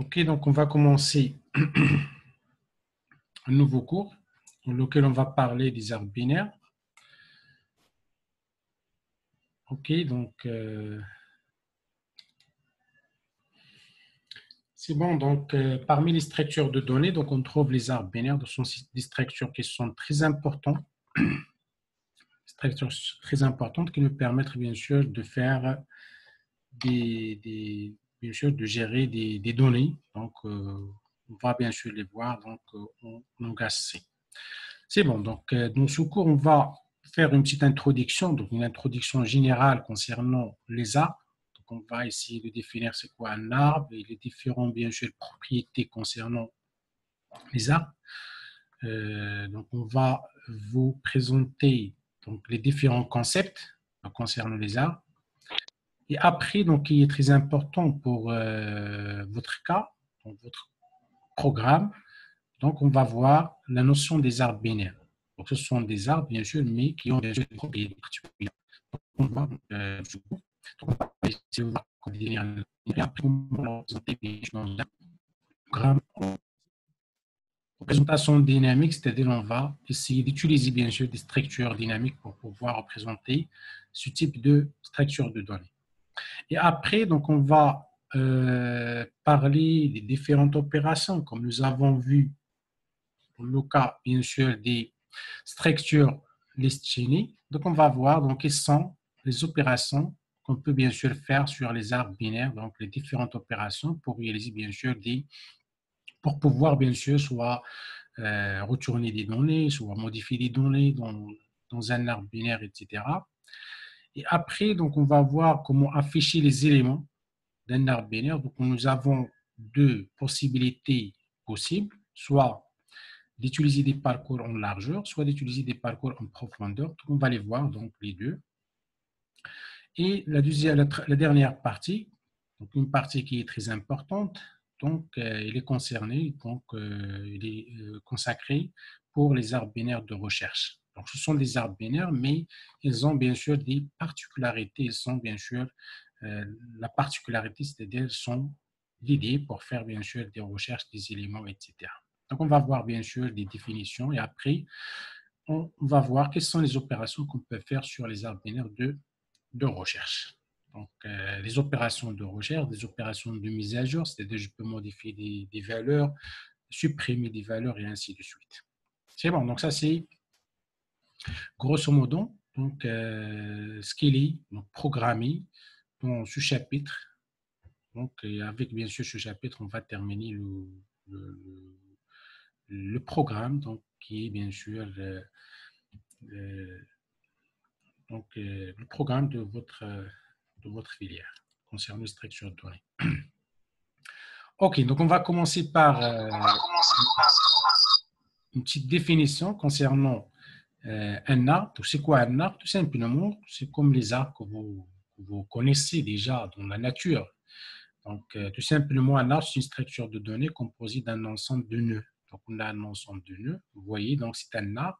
Ok, donc on va commencer un nouveau cours dans lequel on va parler des arbres binaires. Ok, donc c'est bon. Donc parmi les structures de données, donc on trouve les arbres binaires. Ce sont des structures qui sont très importantes, qui nous permettent bien sûr de faire bien sûr de gérer des données. Donc on va bien sûr les voir donc en langage C. C'est bon. Donc dans ce cours, on va faire une petite introduction, donc une introduction générale concernant les arbres. Donc, on va essayer de définir c'est quoi un arbre et les différentes, bien sûr, propriétés concernant les arbres. Donc, on va vous présenter donc, les différents concepts concernant les arbres. Et après, donc, qui est très important pour votre cas, donc votre programme, donc on va voir la notion des arbres binaires. Donc, ce sont des arbres, bien sûr, mais qui ont bien sûr des propriétés particulières. On va essayer de définir et après on va présenter un programme en représentation dynamique, c'est-à-dire on va essayer d'utiliser bien sûr des structures dynamiques pour pouvoir représenter ce type de structure de données. Et après, donc on va parler des différentes opérations, comme nous avons vu dans le cas bien sûr des structures list-chainés. Donc on va voir donc quelles sont les opérations qu'on peut bien sûr faire sur les arbres binaires, donc les différentes opérations pour réaliser bien sûr pour pouvoir bien sûr soit retourner des données, soit modifier des données dans un arbre binaire, etc. Et après, donc on va voir comment afficher les éléments d'un arbre binaire. Donc nous avons deux possibilités possibles, soit d'utiliser des parcours en largeur, soit d'utiliser des parcours en profondeur. Donc, on va les voir, donc les deux. Et la dernière partie, donc une partie qui est très importante, donc elle est concernée, donc elle est consacrée pour les arbres binaires de recherche. Donc ce sont des arbres binaires, mais ils ont bien sûr des particularités. Ils sont bien sûr, la particularité, c'est-à-dire ils sont guidés pour faire bien sûr des recherches des éléments, etc. Donc on va voir bien sûr des définitions et après on va voir quelles sont les opérations qu'on peut faire sur les arbres binaires de recherche. Donc, les opérations de recherche, des opérations de mise à jour, c'est-à-dire je peux modifier des valeurs, supprimer des valeurs et ainsi de suite. C'est bon, donc ça c'est grosso modo donc, ce qu'il est donc, programmé dans ce chapitre. Donc, avec bien sûr ce chapitre, on va terminer le programme, donc, qui est bien sûr donc, le programme de votre filière concernant les structures de données. OK, donc on va commencer par une petite définition concernant un arbre. C'est quoi un arbre? Tout simplement, c'est comme les arbres que vous connaissez déjà dans la nature. Donc, tout simplement, un arbre, c'est une structure de données composée d'un ensemble de nœuds. Donc, on a un ensemble de nœuds. Vous voyez, donc c'est un arbre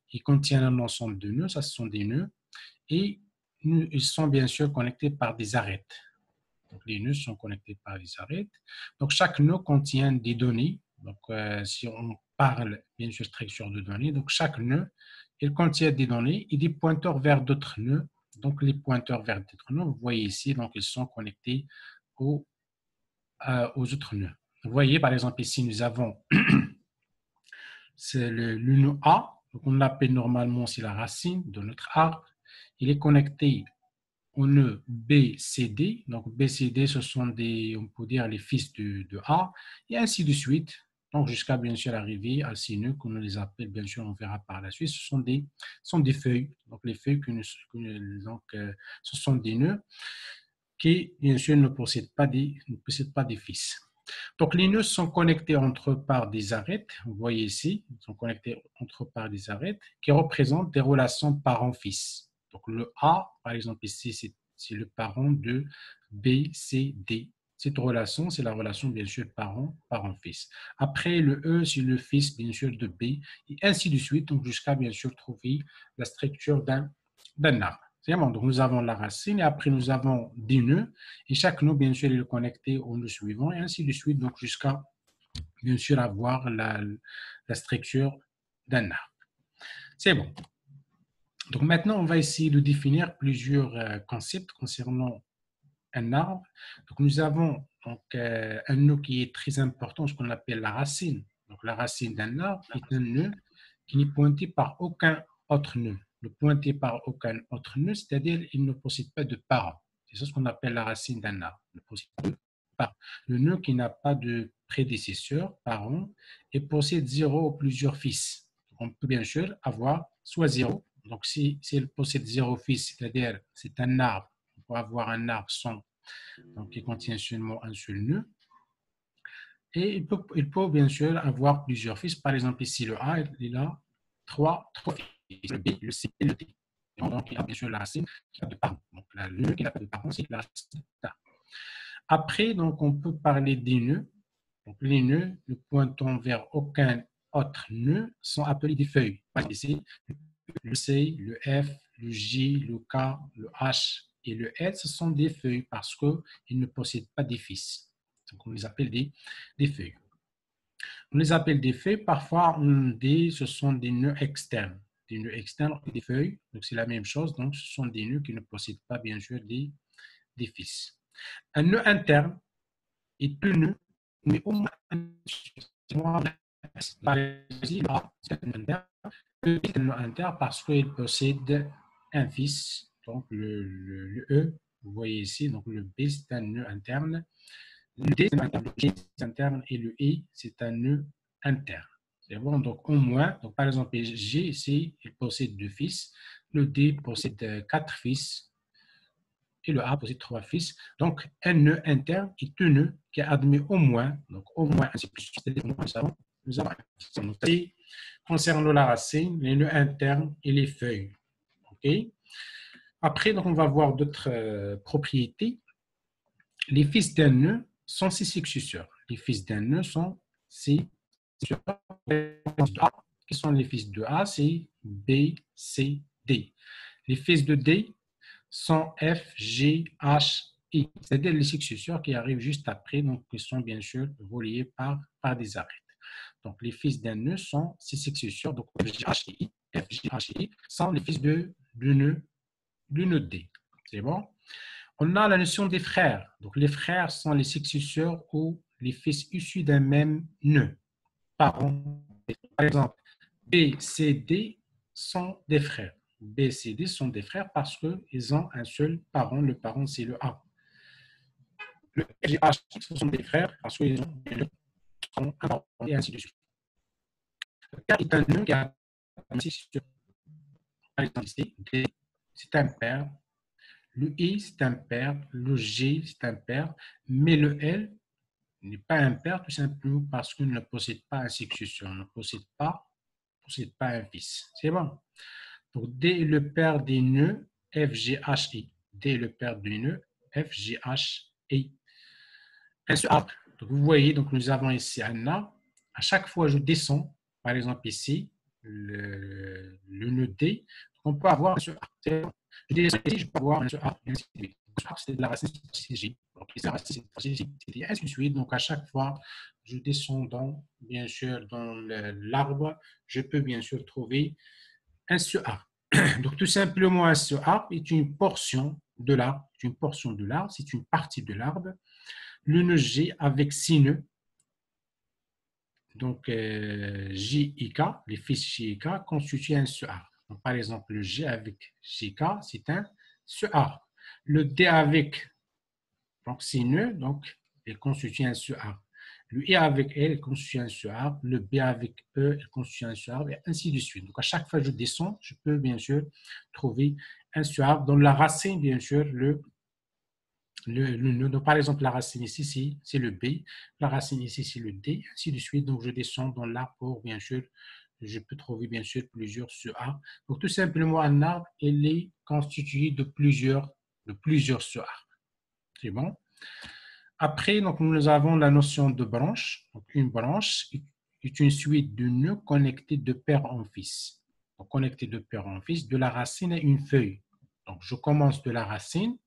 qui contient un ensemble de nœuds. Ça, ce sont des nœuds. Et ils sont bien sûr connectés par des arêtes. Donc, les nœuds sont connectés par des arêtes. Donc, chaque nœud contient des données. Donc, si on parle bien sûr structure de données, donc chaque nœud, il contient des données et des pointeurs vers d'autres nœuds. Donc, les pointeurs vers d'autres nœuds, vous voyez ici, donc ils sont connectés aux autres nœuds. Vous voyez, par exemple, ici, nous avons c'est le nœud A. Donc, on l'appelle normalement, c'est la racine de notre arbre. Il est connecté au nœud BCD. Donc, BCD, ce sont on peut dire les fils de A, et ainsi de suite. Donc, jusqu'à bien sûr arriver à ces nœuds qu'on les appelle, bien sûr, on verra par la suite. Ce sont des feuilles. Donc, les feuilles, ce sont des nœuds qui, bien sûr, ne possèdent pas des fils. Donc, les nœuds sont connectés entre eux par des arêtes. Vous voyez ici, ils sont connectés entre eux par des arêtes qui représentent des relations parent-fils. Donc, le A, par exemple, ici, c'est le parent de B, C, D. Cette relation, c'est la relation, bien sûr, parent-fils. Après, le E, c'est le fils, bien sûr, de B, et ainsi de suite, donc jusqu'à, bien sûr, trouver la structure d'un arbre. C'est bon. Donc, nous avons la racine et après, nous avons des nœuds. Et chaque nœud, bien sûr, il est connecté au nœud suivant et ainsi de suite. Donc, jusqu'à, bien sûr, avoir la structure d'un arbre. C'est bon. Donc, maintenant, on va essayer de définir plusieurs concepts concernant un arbre. Donc, nous avons donc, un nœud qui est très important, ce qu'on appelle la racine. Donc, la racine d'un arbre est un nœud qui n'est pointé par aucun autre nœud. Ne pointé par aucun autre nœud, c'est-à-dire il ne possède pas de parents. C'est ce qu'on appelle la racine d'un arbre. Ne possède pas de parents. Le nœud qui n'a pas de prédécesseur, parent, et possède zéro ou plusieurs fils. Donc, on peut bien sûr avoir soit zéro. Donc, si il possède zéro fils, c'est-à-dire c'est un arbre, on peut avoir un arbre sans, donc qui contient seulement un seul nœud. Et il peut bien sûr avoir plusieurs fils. Par exemple, ici, le A, il a trois fils, le B, le C et le D. Donc, il y a bien sûr la racine qui a deux parents. Donc, le nœud qui n'a pas de parents, c'est la racine. Après, donc, on peut parler des nœuds. Donc, les nœuds ne pointant vers aucun autre nœud sont appelés des feuilles. Ici, le C, le F, le J, le K, le H et le L, ce sont des feuilles parce qu'ils ne possèdent pas de fils. Donc, on les appelle des feuilles. On les appelle des feuilles. Parfois, on dit ce sont des nœuds externes. Des nœuds externes et des feuilles. Donc, c'est la même chose. Donc, ce sont des nœuds qui ne possèdent pas, bien sûr, des fils. Un nœud interne est un nœud, mais au moins un nœud interne parce qu'il possède un fils. Donc, le E, vous voyez ici, donc le B, c'est un nœud interne. Le D, c'est un interne. Le G, c'est interne. Et le I, c'est un nœud interne. C'est bon, donc au moins, donc par exemple, G ici, il possède deux fils. Le D possède quatre fils. Et le A possède trois fils. Donc, un nœud interne est un nœud qui admet au moins, donc au moins, ainsi de suite. Nous avons concernant la racine, les nœuds internes et les feuilles. Okay? Après, donc, on va voir d'autres propriétés. Les fils d'un nœud sont ses successeurs. Les fils d'un nœud sont ses successeurs. Qui sont les fils de A? C'est B, C, D. Les fils de D sont F, G, H, I. C'est-à-dire les successeurs qui arrivent juste après, donc qui sont bien sûr reliés par des arêtes. Donc, les fils d'un nœud sont ces successeurs, donc F, G, H, I, F, G, H, I, sont les fils du nœud D. C'est bon? On a la notion des frères. Donc, les frères sont les successeurs ou les fils issus d'un même nœud. Par exemple, B, C, D sont des frères. B, C, D sont des frères parce qu'ils ont un seul parent. Le parent, c'est le A. Le F, G, H, ce sont des frères parce qu'ils ont un parent et ainsi de suite. Le K est un nœud qui a un successeur. Par exemple, ici, D, c'est un père. Le I, c'est un père. Le G, c'est un père. Mais le L n'est pas un père tout simplement parce qu'il ne possède pas un successeur, ne possède pas un fils. C'est bon. Donc, D est le père des nœuds F, G, H, I. D est le père des nœuds F, G, H, I. Ainsi, donc vous voyez, donc nous avons ici un A. À chaque fois, je descends, par exemple ici, le nœud D. On peut avoir un seul A. Je descends ici, je peux avoir un seul A. C'est de la racine J. Donc, c'est la racine J. Et ainsi de suite. Donc, à chaque fois, je descends bien sûr, dans l'arbre, je peux bien sûr trouver un seul arbre. Donc, tout simplement, un seul arbre est une portion de l'arbre. C'est une portion de l'arbre, c'est une partie de l'arbre. Le nœud G avec 6 nœuds. Donc, J et K, les fils J et K constituent un seul arbre. Donc, par exemple, le G avec JK, c'est un seul arbre. Le D avec donc 6 nœuds, donc, il constitue un seul arbre. Le I avec L, il constitue un seul arbre. Le B avec E, il constitue un seul arbre, et ainsi de suite. Donc, à chaque fois que je descends, je peux bien sûr trouver un seul arbre. Dans la racine, bien sûr, donc, par exemple, la racine ici, c'est le B. La racine ici, c'est le D, ainsi de suite. Donc, je descends dans l'arbre pour, bien sûr, je peux trouver, bien sûr, plusieurs sur arbres. Donc, tout simplement, un arbre, il est constitué de plusieurs sur arbres. C'est bon? Après, donc, nous avons la notion de branche. Donc, une branche est une suite de nœuds connectés de père en fils. Donc, connectés de père en fils, de la racine à une feuille. Donc, je commence de la racine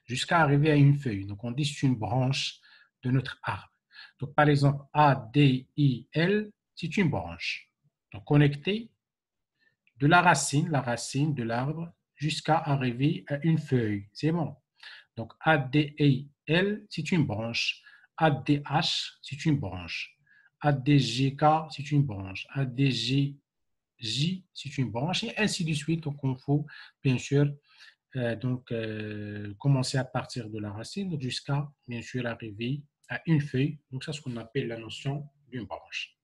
jusqu'à arriver à une feuille. Donc, on dit que c'est une branche de notre arbre. Donc, par exemple, A, D, I, L, c'est une branche. Donc, connecté de la racine de l'arbre, jusqu'à arriver à une feuille. C'est bon. Donc, A, D, I, L, c'est une branche. A, D, H, c'est une branche. A, D, G, K, c'est une branche. A, D, G, J, c'est une branche. Et ainsi de suite. Donc, il faut, bien sûr, commencer à partir de la racine jusqu'à, bien sûr, arriver à une feuille. Donc, c'est ce qu'on appelle la notion d'une branche.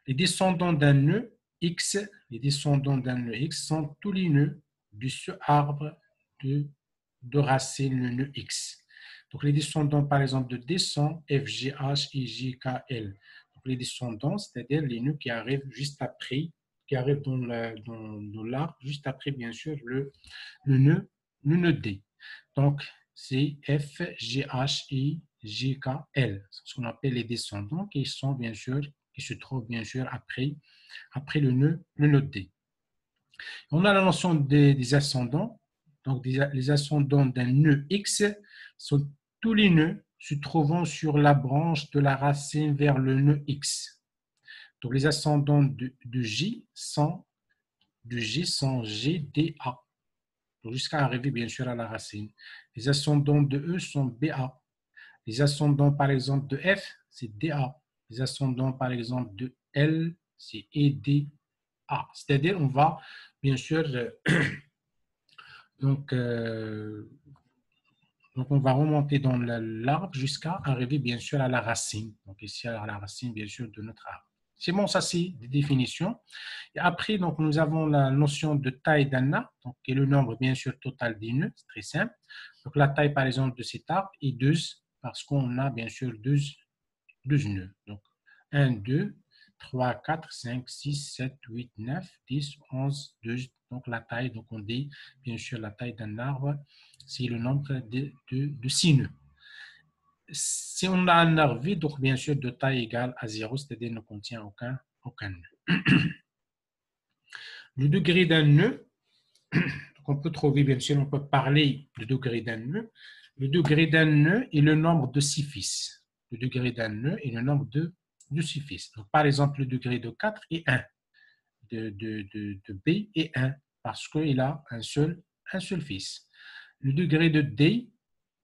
Les descendants d'un nœud X, les descendants d'un nœud X sont tous les nœuds de ce arbre de racine, le nœud X. Donc, les descendants, par exemple, de D sont F, G, H, I, J, K, L. Donc, les descendants, c'est-à-dire les nœuds qui arrivent juste après, qui arrivent dans l'arbre, juste après, bien sûr, le nœud D. Donc, c'est F, G, H, I, J, K, L. C'est ce qu'on appelle les descendants qui sont, bien sûr, qui se trouvent, bien sûr, après le nœud D. On a la notion des ascendants. Donc, les ascendants d'un nœud X sont tous les nœuds se trouvant sur la branche de la racine vers le nœud X. Donc, les ascendants de J sont G, D, A. Jusqu'à arriver, bien sûr, à la racine. Les ascendants de E sont BA. Les ascendants, par exemple, de F, c'est DA. Les ascendants, par exemple, de L, c'est EDA. C'est-à-dire, on va, bien sûr, donc, on va remonter dans l'arbre jusqu'à arriver, bien sûr, à la racine. Donc, ici, à la racine, bien sûr, de notre arbre. C'est bon, ça, c'est des définitions. Et après, donc, nous avons la notion de taille d'un arbre, donc, qui est le nombre, bien sûr, total des nœuds. C'est très simple. Donc, la taille, par exemple, de cet arbre est 2, parce qu'on a, bien sûr, deux nœuds. Donc, 1, 2, 3, 4, 5, 6, 7, 8, 9, 10, 11, 12. Donc, la taille, donc on dit, bien sûr, la taille d'un arbre, c'est le nombre de 6 nœuds. Si on a un arbre vide, donc bien sûr, de taille égale à 0, c'est-à-dire ne contient aucun nœud. Le degré d'un nœud, donc on peut trouver, bien sûr, on peut parler du degré d'un nœud. Le degré d'un nœud est le nombre de 6 fils. Le degré d'un nœud est le nombre de 6 fils. Donc, par exemple, le degré de 4 est 1. De B est 1 parce qu'il a un seul fils. Le degré de D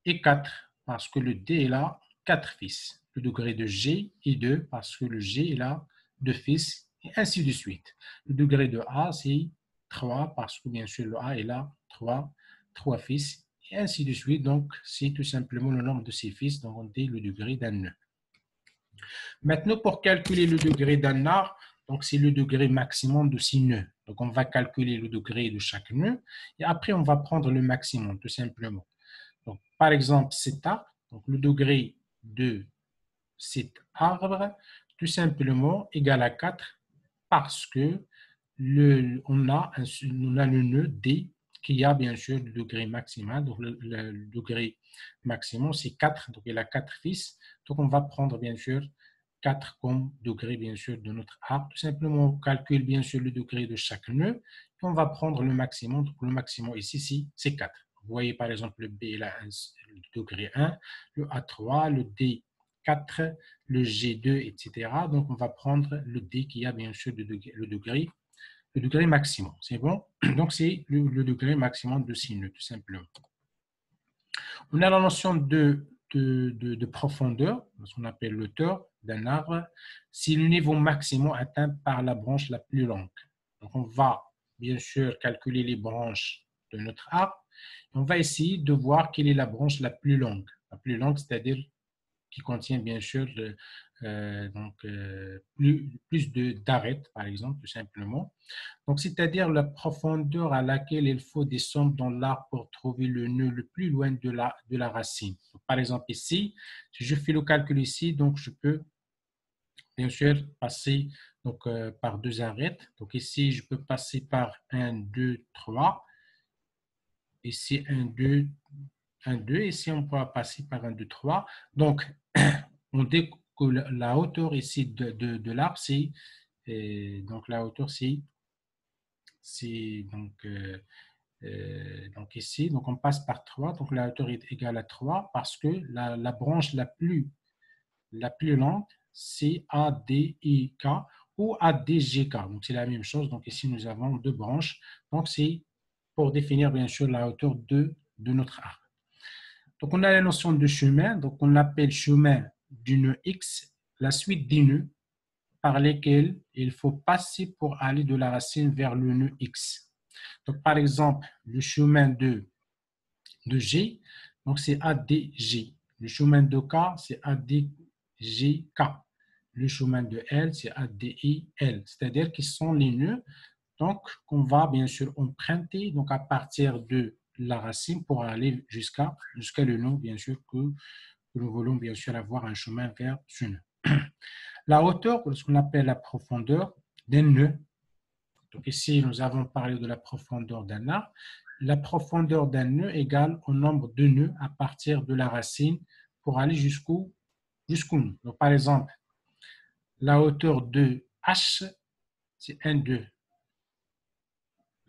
est 4 parce que le D est là 4 fils. Le degré de G est 2 parce que le G est là 2 fils, et ainsi de suite. Le degré de A, c'est 3 parce que bien sûr le A est là 3 fils, et ainsi de suite. Donc, c'est tout simplement le nombre de ces fils, donc on dit le degré d'un nœud. Maintenant, pour calculer le degré d'un arbre, donc c'est le degré maximum de 6 nœuds. Donc, on va calculer le degré de chaque nœud et après, on va prendre le maximum, tout simplement. Donc, par exemple, cet arbre, donc le degré de cet arbre, tout simplement, égal à 4 parce que on a le nœud D qui a bien sûr le degré maximal. Donc, le degré maximum, c'est 4. Donc, il a 4 fils. Donc, on va prendre bien sûr 4 comme degré, bien sûr, de notre arbre. Tout simplement, on calcule, bien sûr, le degré de chaque nœud. Et on va prendre le maximum. Donc, le maximum ici, c'est 4. Vous voyez, par exemple, le B, il a le degré 1, le A3, le D, 4, le G2, etc. Donc, on va prendre le D qui a, bien sûr, le degré maximum. C'est bon? Donc, c'est le degré maximum de 6 nœuds, tout simplement. On a la notion de profondeur, ce qu'on appelle l'hauteur d'un arbre, c'est le niveau maximum atteint par la branche la plus longue. Donc, on va bien sûr calculer les branches de notre arbre. On va essayer de voir quelle est la branche la plus longue. La plus longue, c'est-à-dire qui contient bien sûr plus d'arêtes, par exemple, tout simplement. Donc, c'est-à-dire la profondeur à laquelle il faut descendre dans l'arbre pour trouver le nœud le plus loin de la racine. Donc, par exemple, ici, si je fais le calcul ici, donc je peux bien sûr passer donc, par 2 arêtes. Donc, ici, je peux passer par 1, 2, 3. Ici, 1, 2, 1, 2. Ici, on pourra passer par 1, 2, 3. Donc, on dit que la hauteur ici de l'arbre, c'est donc la hauteur, c'est donc Donc ici, donc on passe par 3, donc la hauteur est égale à 3 parce que la branche la plus lente, c'est ADIK ou ADGK. Donc c'est la même chose. Donc ici, nous avons deux branches. Donc c'est pour définir bien sûr la hauteur de notre arc. Donc on a la notion de chemin. Donc on appelle chemin du nœud X la suite des nœuds par lesquels il faut passer pour aller de la racine vers le nœud X. Donc, par exemple, le chemin de G, donc c'est ADG. Le chemin de K, c'est ADGK. Le chemin de L, c'est ADIL. C'est-à-dire qu'ils sont les nœuds donc qu'on va bien sûr emprunter donc à partir de la racine pour aller jusqu'à le nœud, bien sûr, que nous voulons bien sûr avoir un chemin vers ce nœud. La hauteur, ce qu'on appelle la profondeur d'un nœud. Donc ici, nous avons parlé de la profondeur d'un arc. La profondeur d'un nœud égale au nombre de nœuds à partir de la racine pour aller jusqu'au nœud. Donc par exemple, la hauteur de H, c'est 1, 2.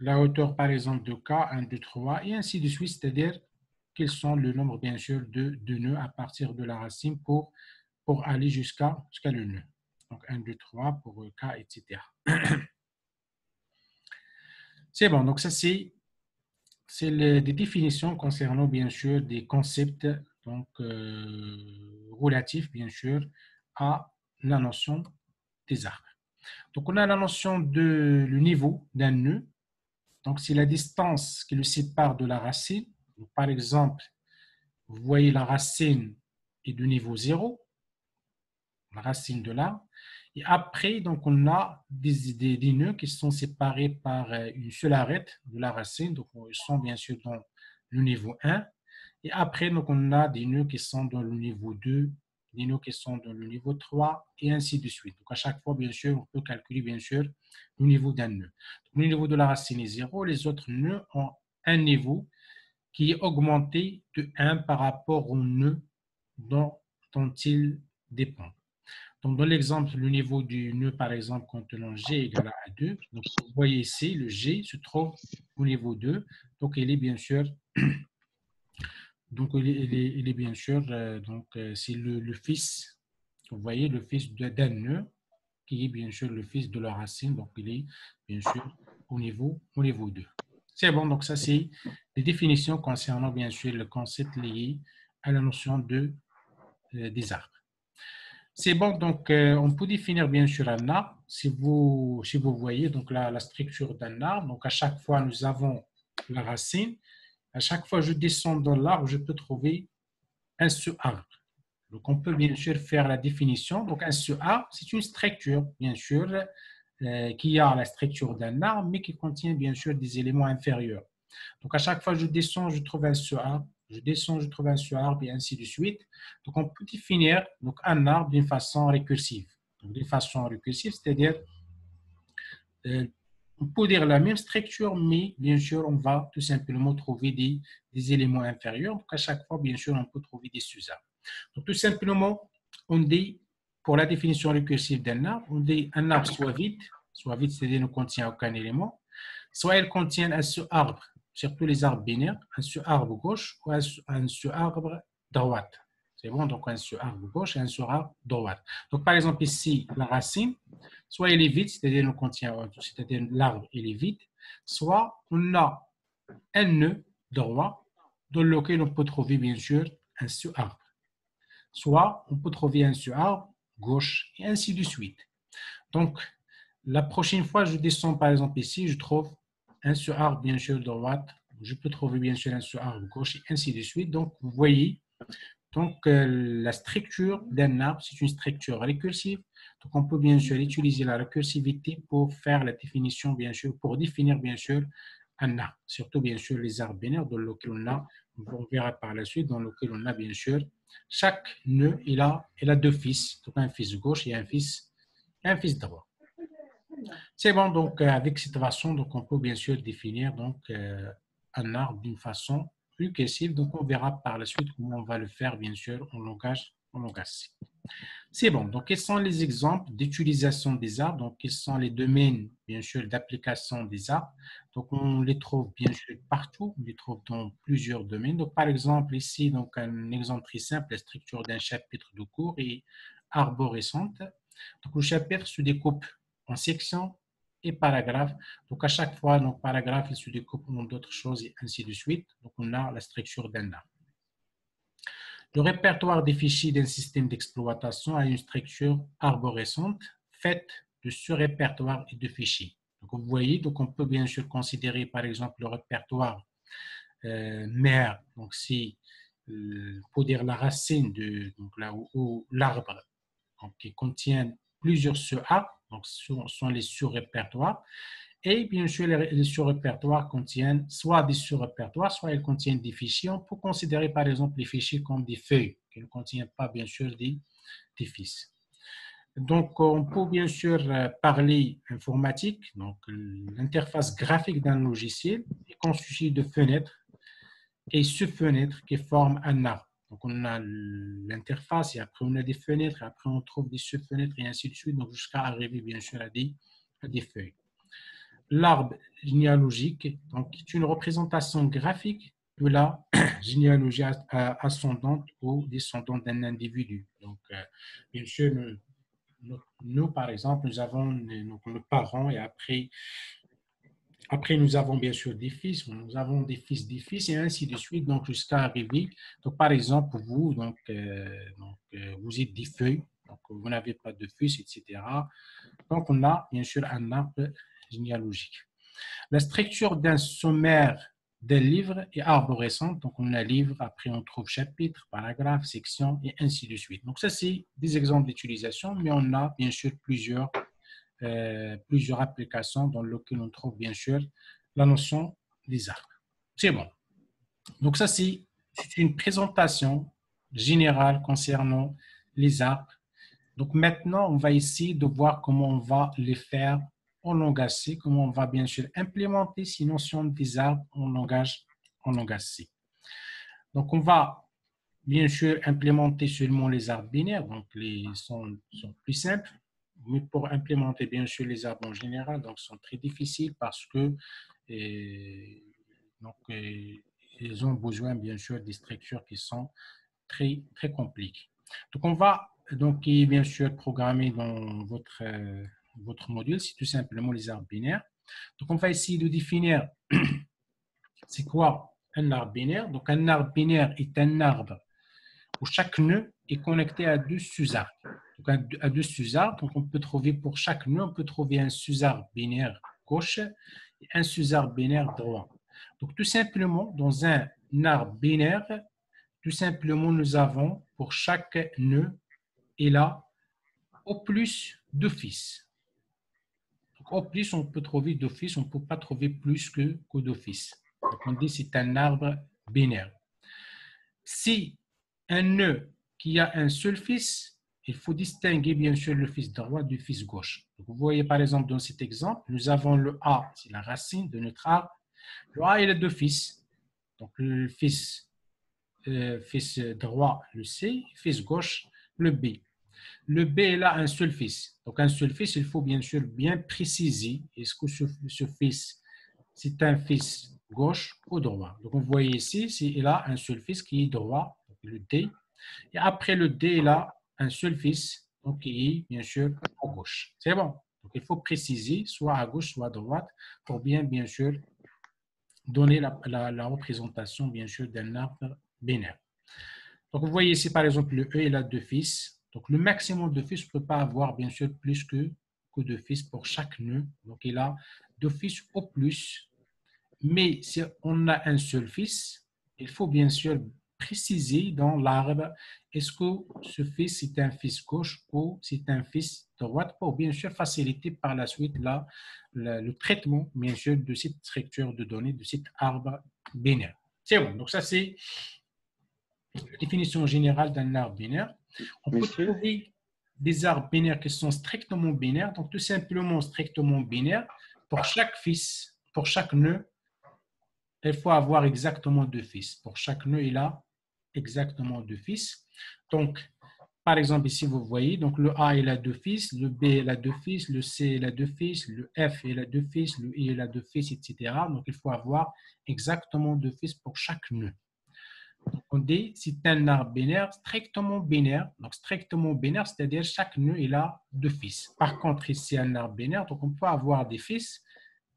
La hauteur par exemple de K, 1, 2, 3, et ainsi de suite, c'est-à-dire quels sont le nombre bien sûr de nœuds à partir de la racine pour aller jusqu'à le nœud. Donc 1, 2, 3 pour K, etc. C'est bon, donc ça c'est des définitions concernant bien sûr des concepts donc, relatifs bien sûr à la notion des arbres. Donc on a la notion de le niveau d'un nœud. Donc c'est la distance qui le sépare de la racine. Donc, par exemple, vous voyez la racine est de niveau 0, la racine de l'arbre. Et après, donc, on a des nœuds qui sont séparés par une seule arête de la racine. Donc, ils sont bien sûr dans le niveau 1. Et après, donc, on a des nœuds qui sont dans le niveau 2, des nœuds qui sont dans le niveau 3, et ainsi de suite. Donc, à chaque fois, bien sûr, on peut calculer, bien sûr, le niveau d'un nœud. Donc, le niveau de la racine est 0. Les autres nœuds ont un niveau qui est augmenté de 1 par rapport au nœud dont ils dépendent. Donc, dans l'exemple, le niveau du nœud, par exemple, contenant G égale à 2. Donc, vous voyez ici, le G se trouve au niveau 2. Donc, il est bien sûr, bien sûr, c'est le fils, vous voyez, le fils d'un nœud, qui est bien sûr le fils de la racine. Donc, il est bien sûr au niveau 2. C'est bon, donc ça, c'est des définitions concernant bien sûr le concept lié à la notion des arbres. C'est bon, donc on peut définir bien sûr un arbre. Si vous voyez donc la structure d'un arbre, donc à chaque fois nous avons la racine. À chaque fois je descends dans l'arbre, je peux trouver un sous-arbre. Donc on peut bien sûr faire la définition. Donc un sous-arbre, c'est une structure bien sûr qui a la structure d'un arbre, mais qui contient bien sûr des éléments inférieurs. Donc, à chaque fois que je descends, je trouve un sous-arbre. Je descends, je trouve un sous-arbre, et ainsi de suite. Donc, on peut définir donc, un arbre d'une façon récursive. Donc, d'une façon récursive, c'est-à-dire, on peut dire la même structure, mais bien sûr, on va tout simplement trouver des éléments inférieurs. Donc, à chaque fois, bien sûr, on peut trouver des sous-arbres. Donc, tout simplement, on dit, pour la définition récursive d'un arbre, on dit un arbre soit vide, c'est-à-dire ne contient aucun élément, soit il contient un sous-arbre, surtout les arbres binaires, un sous-arbre gauche ou un sous-arbre droite. C'est bon, donc un sous-arbre gauche et un sous-arbre droite. Donc, par exemple, ici, la racine, soit elle est vide, c'est-à-dire ne contient, c'est-à-dire l'arbre il est vide, soit on a un nœud droit dans lequel on peut trouver bien sûr un sous-arbre. Soit on peut trouver un sous-arbre gauche et ainsi de suite. Donc, la prochaine fois, je descends par exemple ici, je trouve un sous-arbre bien sûr droite, je peux trouver bien sûr un sous-arbre gauche et ainsi de suite. Donc, vous voyez, donc, la structure d'un arbre, c'est une structure récursive. Donc, on peut bien sûr utiliser la récursivité pour faire la définition, bien sûr, pour définir bien sûr un arbre. Surtout bien sûr les arbres binaires dans lesquels on verra par la suite, dans lesquels on a bien sûr chaque nœud, il a deux fils, donc un fils gauche et un fils droit. C'est bon, donc avec cette façon, donc on peut bien sûr définir donc un arbre d'une façon récursive. Donc on verra par la suite comment on va le faire bien sûr en langage C. C'est bon. Donc, quels sont les exemples d'utilisation des arbres? Donc, quels sont les domaines, bien sûr, d'application des arbres? Donc, on les trouve bien sûr partout. On les trouve dans plusieurs domaines. Donc, par exemple, ici, donc, un exemple très simple, la structure d'un chapitre de cours est arborescente. Donc, le chapitre se découpe en sections et paragraphes. Donc, à chaque fois, donc, paragraphe, il se découpe en d'autres choses et ainsi de suite. Donc, on a la structure d'un arbre. Le répertoire des fichiers d'un système d'exploitation a une structure arborescente faite de sous-répertoires et de fichiers. Donc, vous voyez, donc on peut bien sûr considérer par exemple le répertoire mère, donc c'est pour dire la racine de donc là où l'arbre qui contient plusieurs sous-arbres, donc ce sont les sous-répertoires. Et bien sûr, les sous-répertoires contiennent soit des sous-répertoires, soit ils contiennent des fichiers. On peut considérer par exemple les fichiers comme des feuilles qui ne contiennent pas bien sûr des fiches. Donc, on peut bien sûr parler informatique. Donc, l'interface graphique d'un logiciel est constituée de fenêtres et sous-fenêtres qui forment un arbre. Donc, on a l'interface et après on a des fenêtres et après on trouve des sous-fenêtres et ainsi de suite. Donc, jusqu'à arriver bien sûr à des feuilles. L'arbre généalogique donc, est une représentation graphique de la généalogie ascendante ou descendante d'un individu. Donc, bien sûr, nous, par exemple, nous avons nos parents et après, nous avons bien sûr des fils, nous avons des fils et ainsi de suite, donc jusqu'à arriver. Donc, par exemple, vous, vous êtes des feuilles, donc vous n'avez pas de fils, etc. Donc, on a bien sûr un arbre généalogique. La structure d'un sommaire d'un livre est arborescente. Donc, on a livre, après on trouve chapitre, paragraphe, section et ainsi de suite. Donc, ça, c'est des exemples d'utilisation, mais on a bien sûr plusieurs applications dans lesquelles on trouve bien sûr la notion des arbres. C'est bon. Donc, ça, c'est une présentation générale concernant les arbres. Donc, maintenant, on va essayer de voir comment on va les faire en langage C, comment on va bien sûr implémenter ces notions des arbres en langage C. Donc, on va bien sûr implémenter seulement les arbres binaires, donc les sont plus simples, mais pour implémenter bien sûr les arbres en général, donc sont très difficiles parce que ils ont besoin bien sûr des structures qui sont très, très compliquées. Donc, on va donc bien sûr programmer dans votre module, c'est tout simplement les arbres binaires. Donc, on va essayer de définir c'est quoi un arbre binaire. Donc, un arbre binaire est un arbre où chaque nœud est connecté à deux sous-arbres. Donc, à deux sous-arbres, donc on peut trouver pour chaque nœud, on peut trouver un sous-arbre binaire gauche et un sous-arbre binaire droit. Donc, tout simplement, dans un arbre binaire, tout simplement, nous avons pour chaque nœud, et là, au plus deux fils. Donc, au plus, on peut trouver deux fils, on ne peut pas trouver plus que deux fils. Donc, on dit que c'est un arbre binaire. Si un nœud qui a un seul fils, il faut distinguer bien sûr le fils droit du fils gauche. Donc, vous voyez par exemple dans cet exemple, nous avons le A, c'est la racine de notre arbre. Le A, il a deux fils. Donc, le fils droit, le C, fils gauche, le B. Le B, il a un seul fils. Donc, un seul fils, il faut bien sûr bien préciser est-ce que ce fils, c'est un fils gauche ou droit. Donc, vous voyez ici, il a un seul fils qui est droit, le D. Et après le D, il a un seul fils, donc qui est bien sûr à gauche. C'est bon. Donc, il faut préciser soit à gauche, soit à droite pour bien sûr donner la représentation, bien sûr, d'un arbre binaire. Donc, vous voyez ici, par exemple, le E, il a deux fils. Donc, le maximum de fils, on ne peut pas avoir, bien sûr, plus que deux fils pour chaque nœud. Donc, il a deux fils au plus. Mais si on a un seul fils, il faut bien sûr préciser dans l'arbre, est-ce que ce fils est un fils gauche ou c'est un fils droite pour bien sûr faciliter par la suite le traitement, bien sûr, de cette structure de données, de cet arbre binaire. C'est bon. Donc, ça, c'est la définition générale d'un arbre binaire. On peut trouver des arbres binaires qui sont strictement binaires. Donc, tout simplement strictement binaire. Pour chaque fils, pour chaque nœud, il faut avoir exactement deux fils. Pour chaque nœud, il a exactement deux fils. Donc, Par exemple, ici, vous voyez, donc le A, il a deux fils, le B, il a deux fils, le C, il a deux fils, le F, il a deux fils, le I, il a deux fils, etc. Donc, il faut avoir exactement deux fils pour chaque nœud. Donc, on dit, c'est un arbre binaire strictement binaire. Donc, strictement binaire, c'est-à-dire chaque nœud, il a deux fils. Par contre, ici, un arbre binaire, donc on peut avoir des fils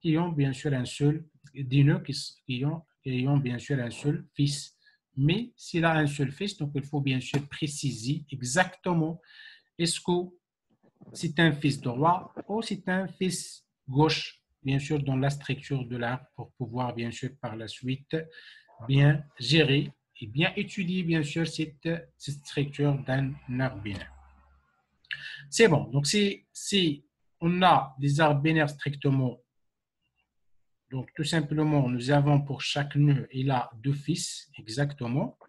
qui ont bien sûr un seul, des nœuds qui ont bien sûr un seul fils. Mais s'il a un seul fils, donc il faut bien sûr préciser exactement est-ce que c'est un fils droit ou c'est un fils gauche, bien sûr, dans la structure de l'arbre pour pouvoir bien sûr par la suite bien gérer et bien étudier bien sûr cette structure d'un arbre binaire. C'est bon, donc si on a des arbres binaires strictement, donc tout simplement, nous avons pour chaque nœud, il a deux fils, exactement.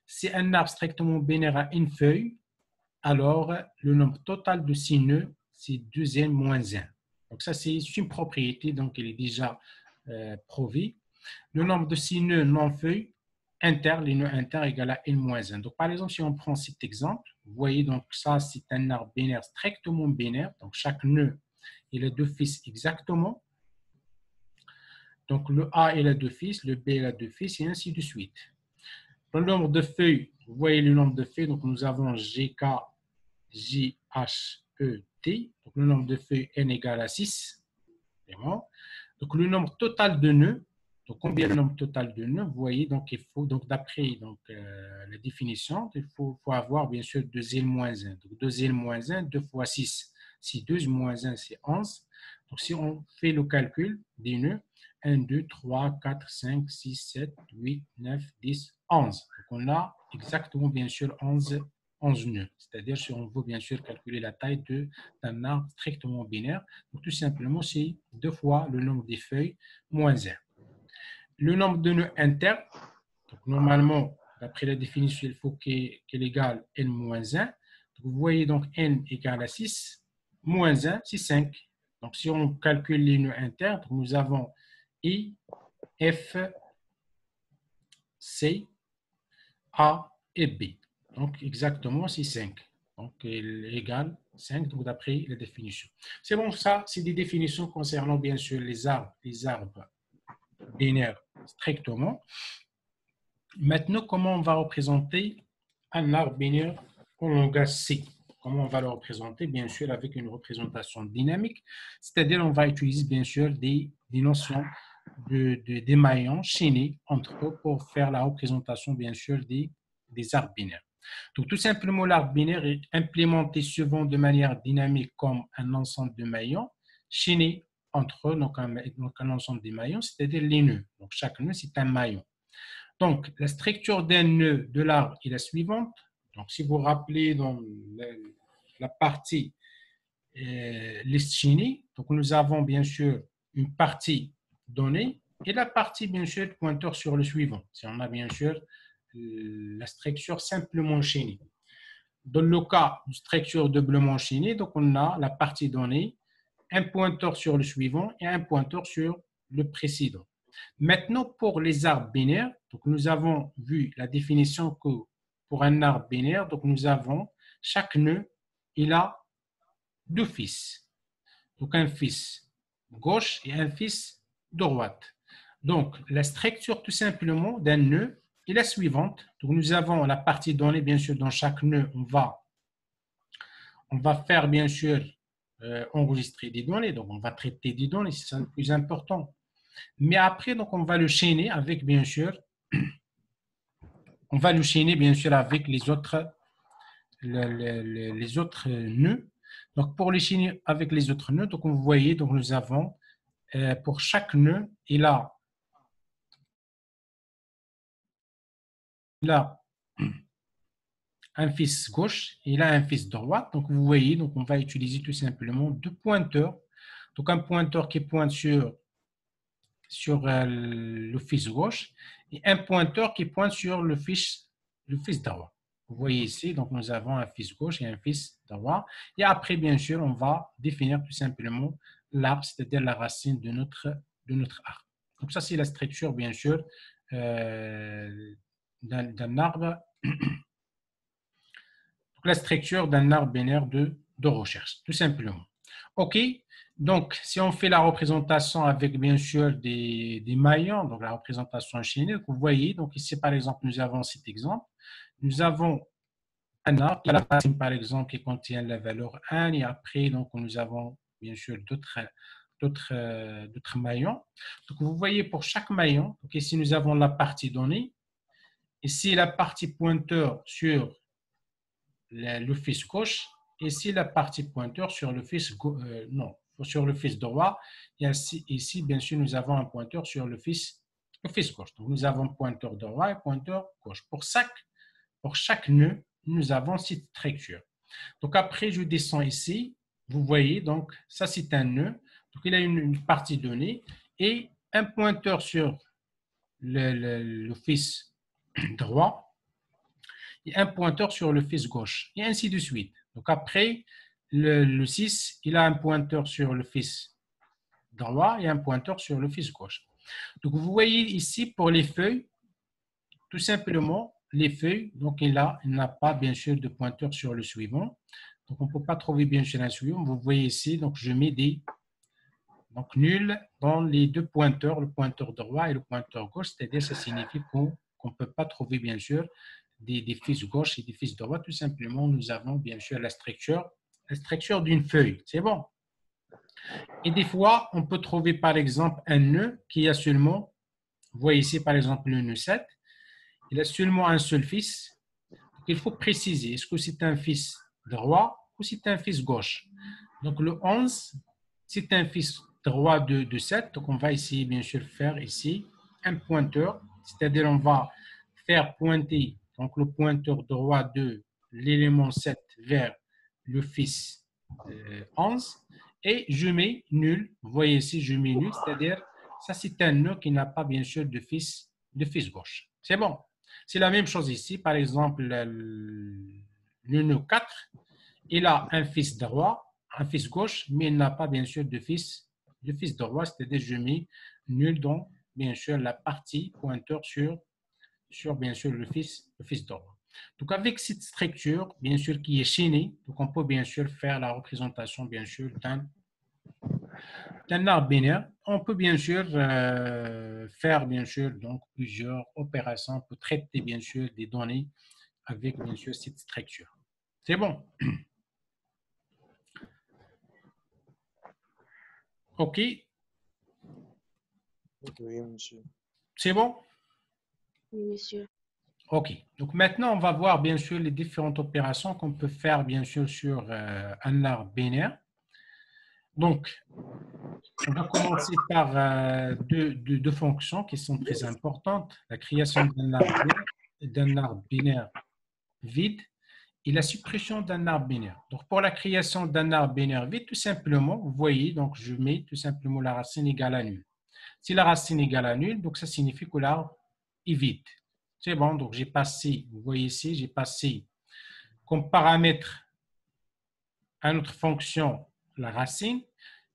Si un arbre strictement binaire a une feuille, alors le nombre total de six nœuds, c'est 2n moins 1. Donc ça, c'est une propriété, donc elle est déjà prouvée. Le nombre de six nœuds non-feuilles, les nœuds inters égale à n moins 1. Donc par exemple, si on prend cet exemple, vous voyez, donc ça, c'est un arbre binaire strictement binaire. Donc chaque nœud, il a deux fils exactement. Donc le A, il a deux fils, le B, il a deux fils, et ainsi de suite. Le nombre de feuilles, vous voyez le nombre de feuilles, donc nous avons GK, JHET, donc le nombre de feuilles n égale à 6. Donc le nombre total de nœuds, donc combien le nombre total de nœuds, vous voyez, donc il faut, donc d'après la définition, il faut avoir bien sûr 2L moins 1. Donc 2L moins 1, 2 fois 6, c'est 12 moins 1, c'est 11. Donc si on fait le calcul des nœuds, 1, 2, 3, 4, 5, 6, 7, 8, 9, 10, 11. Donc on a exactement bien sûr 11 nœuds. C'est-à-dire si on veut bien sûr calculer la taille d'un arbre strictement binaire, donc tout simplement c'est 2 fois le nombre des feuilles moins 1. Le nombre de nœuds internes, donc normalement, d'après la définition, il faut qu'il égale n moins 1. Donc vous voyez donc n égale à 6, moins 1, c'est 5. Donc si on calcule les nœuds internes, nous avons I, F, C, A et B. Donc exactement, c'est 5. Donc il égale 5, donc d'après la définition. C'est bon, ça, c'est des définitions concernant bien sûr les arbres binaires strictement. Maintenant, comment on va représenter un arbre binaire au langage C? Comment on va le représenter? Bien sûr, avec une représentation dynamique, c'est-à-dire on va utiliser bien sûr des notions des maillons chaînés entre eux pour faire la représentation bien sûr des arbres binaires. Donc tout simplement, l'arbre binaire est implémenté souvent de manière dynamique comme un ensemble de maillons chaînés entre eux, donc un ensemble de maillons, c'est-à-dire les nœuds. Donc chaque nœud, c'est un maillon. Donc, la structure d'un nœud de l'arbre est la suivante. Donc, si vous vous rappelez dans la partie liste chaînée, donc nous avons bien sûr une partie donnée et la partie bien sûr pointeur sur le suivant. Si on a bien sûr la structure simplement chaînée. Dans le cas de structure doublement chaînée, donc on a la partie donnée, un pointeur sur le suivant et un pointeur sur le précédent. Maintenant, pour les arbres binaires, donc nous avons vu la définition que pour un arbre binaire, donc nous avons chaque nœud, il a deux fils. Donc un fils gauche et un fils droite. Donc la structure tout simplement d'un nœud est la suivante. Donc nous avons la partie donnée, bien sûr, dans chaque nœud, on va faire bien sûr enregistrer des données, donc on va traiter des données, c'est ça le plus important. Mais après, donc, on va le chaîner avec, bien sûr, on va le chaîner, bien sûr, avec les autres nœuds. Donc, pour les chaîner avec les autres nœuds, donc, vous voyez, donc, nous avons, pour chaque nœud, il a un fils gauche et il a un fils droit. Donc, vous voyez, donc, on va utiliser tout simplement deux pointeurs. Donc, un pointeur qui pointe sur le fils gauche et un pointeur qui pointe sur le fils droit. Vous voyez ici, donc nous avons un fils gauche et un fils droit. Et après, bien sûr, on va définir tout simplement l'arbre, c'est-à-dire la racine de notre arbre. Donc ça, c'est la structure, bien sûr, d'un arbre. la structure d'un arbre binaire de recherche, tout simplement. OK, donc si on fait la représentation avec bien sûr des maillons, donc la représentation chaînée, vous voyez, donc ici par exemple, nous avons cet exemple. Nous avons un arbre qui a la racine par exemple qui contient la valeur 1 et après, donc nous avons bien sûr d'autres maillons. Donc vous voyez pour chaque maillon, donc ici nous avons la partie donnée, ici la partie pointeur sur le fils gauche, ici la partie pointeur sur le fils non, sur le fils droit, et ici bien sûr nous avons un pointeur sur le fils gauche. Donc nous avons pointeur droit et pointeur gauche. Pour chaque nœud, nous avons cette structure. Donc après je descends ici, vous voyez donc ça c'est un nœud, donc il a une partie donnée et un pointeur sur le fils droit et un pointeur sur le fils gauche, et ainsi de suite. Donc après, le 6, il a un pointeur sur le fils droit et un pointeur sur le fils gauche. Donc vous voyez ici pour les feuilles, tout simplement, les feuilles, donc il n'a pas bien sûr de pointeur sur le suivant. Donc on ne peut pas trouver bien sûr un suivant. Vous voyez ici, donc je mets des nuls dans les deux pointeurs, le pointeur droit et le pointeur gauche, c'est-à-dire ça signifie qu'on ne peut pas trouver bien sûr des fils gauche et des fils droit. Tout simplement, nous avons bien sûr la structure d'une feuille. C'est bon. Et des fois, on peut trouver par exemple un nœud qui a seulement, vous voyez ici par exemple le nœud 7, il a seulement un seul fils. Donc, il faut préciser, est-ce que c'est un fils droit ou c'est un fils gauche? Donc le 11, c'est un fils droit de 7. Donc on va essayer bien sûr faire ici un pointeur, c'est-à-dire on va faire pointer donc le pointeur droit de l'élément 7 vers le fils 11 et je mets nul. Vous voyez ici, je mets nul, c'est-à-dire ça c'est un nœud qui n'a pas bien sûr de fils gauche. C'est bon. C'est la même chose ici. Par exemple, le nœud 4, il a un fils droit, un fils gauche, mais il n'a pas bien sûr de fils droit, c'est-à-dire je mets nul dans bien sûr la partie pointeur sur bien sûr le fils droit. Donc avec cette structure, bien sûr qui est chaînée, donc on peut bien sûr faire la représentation bien sûr d'un arbre binaire. On peut bien sûr faire bien sûr donc plusieurs opérations pour traiter bien sûr des données avec bien sûr cette structure. C'est bon. OK. Oui, monsieur. C'est bon? Oui, monsieur. OK. Donc maintenant, on va voir bien sûr les différentes opérations qu'on peut faire bien sûr sur un arbre binaire. Donc, on va commencer par deux fonctions qui sont très importantes. La création d'un arbre binaire vide et la suppression d'un arbre binaire. Donc, pour la création d'un arbre binaire vide, tout simplement, vous voyez, donc je mets tout simplement la racine égale à nul. Si la racine égale à nul, donc ça signifie que l'arbre est vide. C'est bon, donc j'ai passé, vous voyez ici, j'ai passé comme paramètre à notre fonction la racine.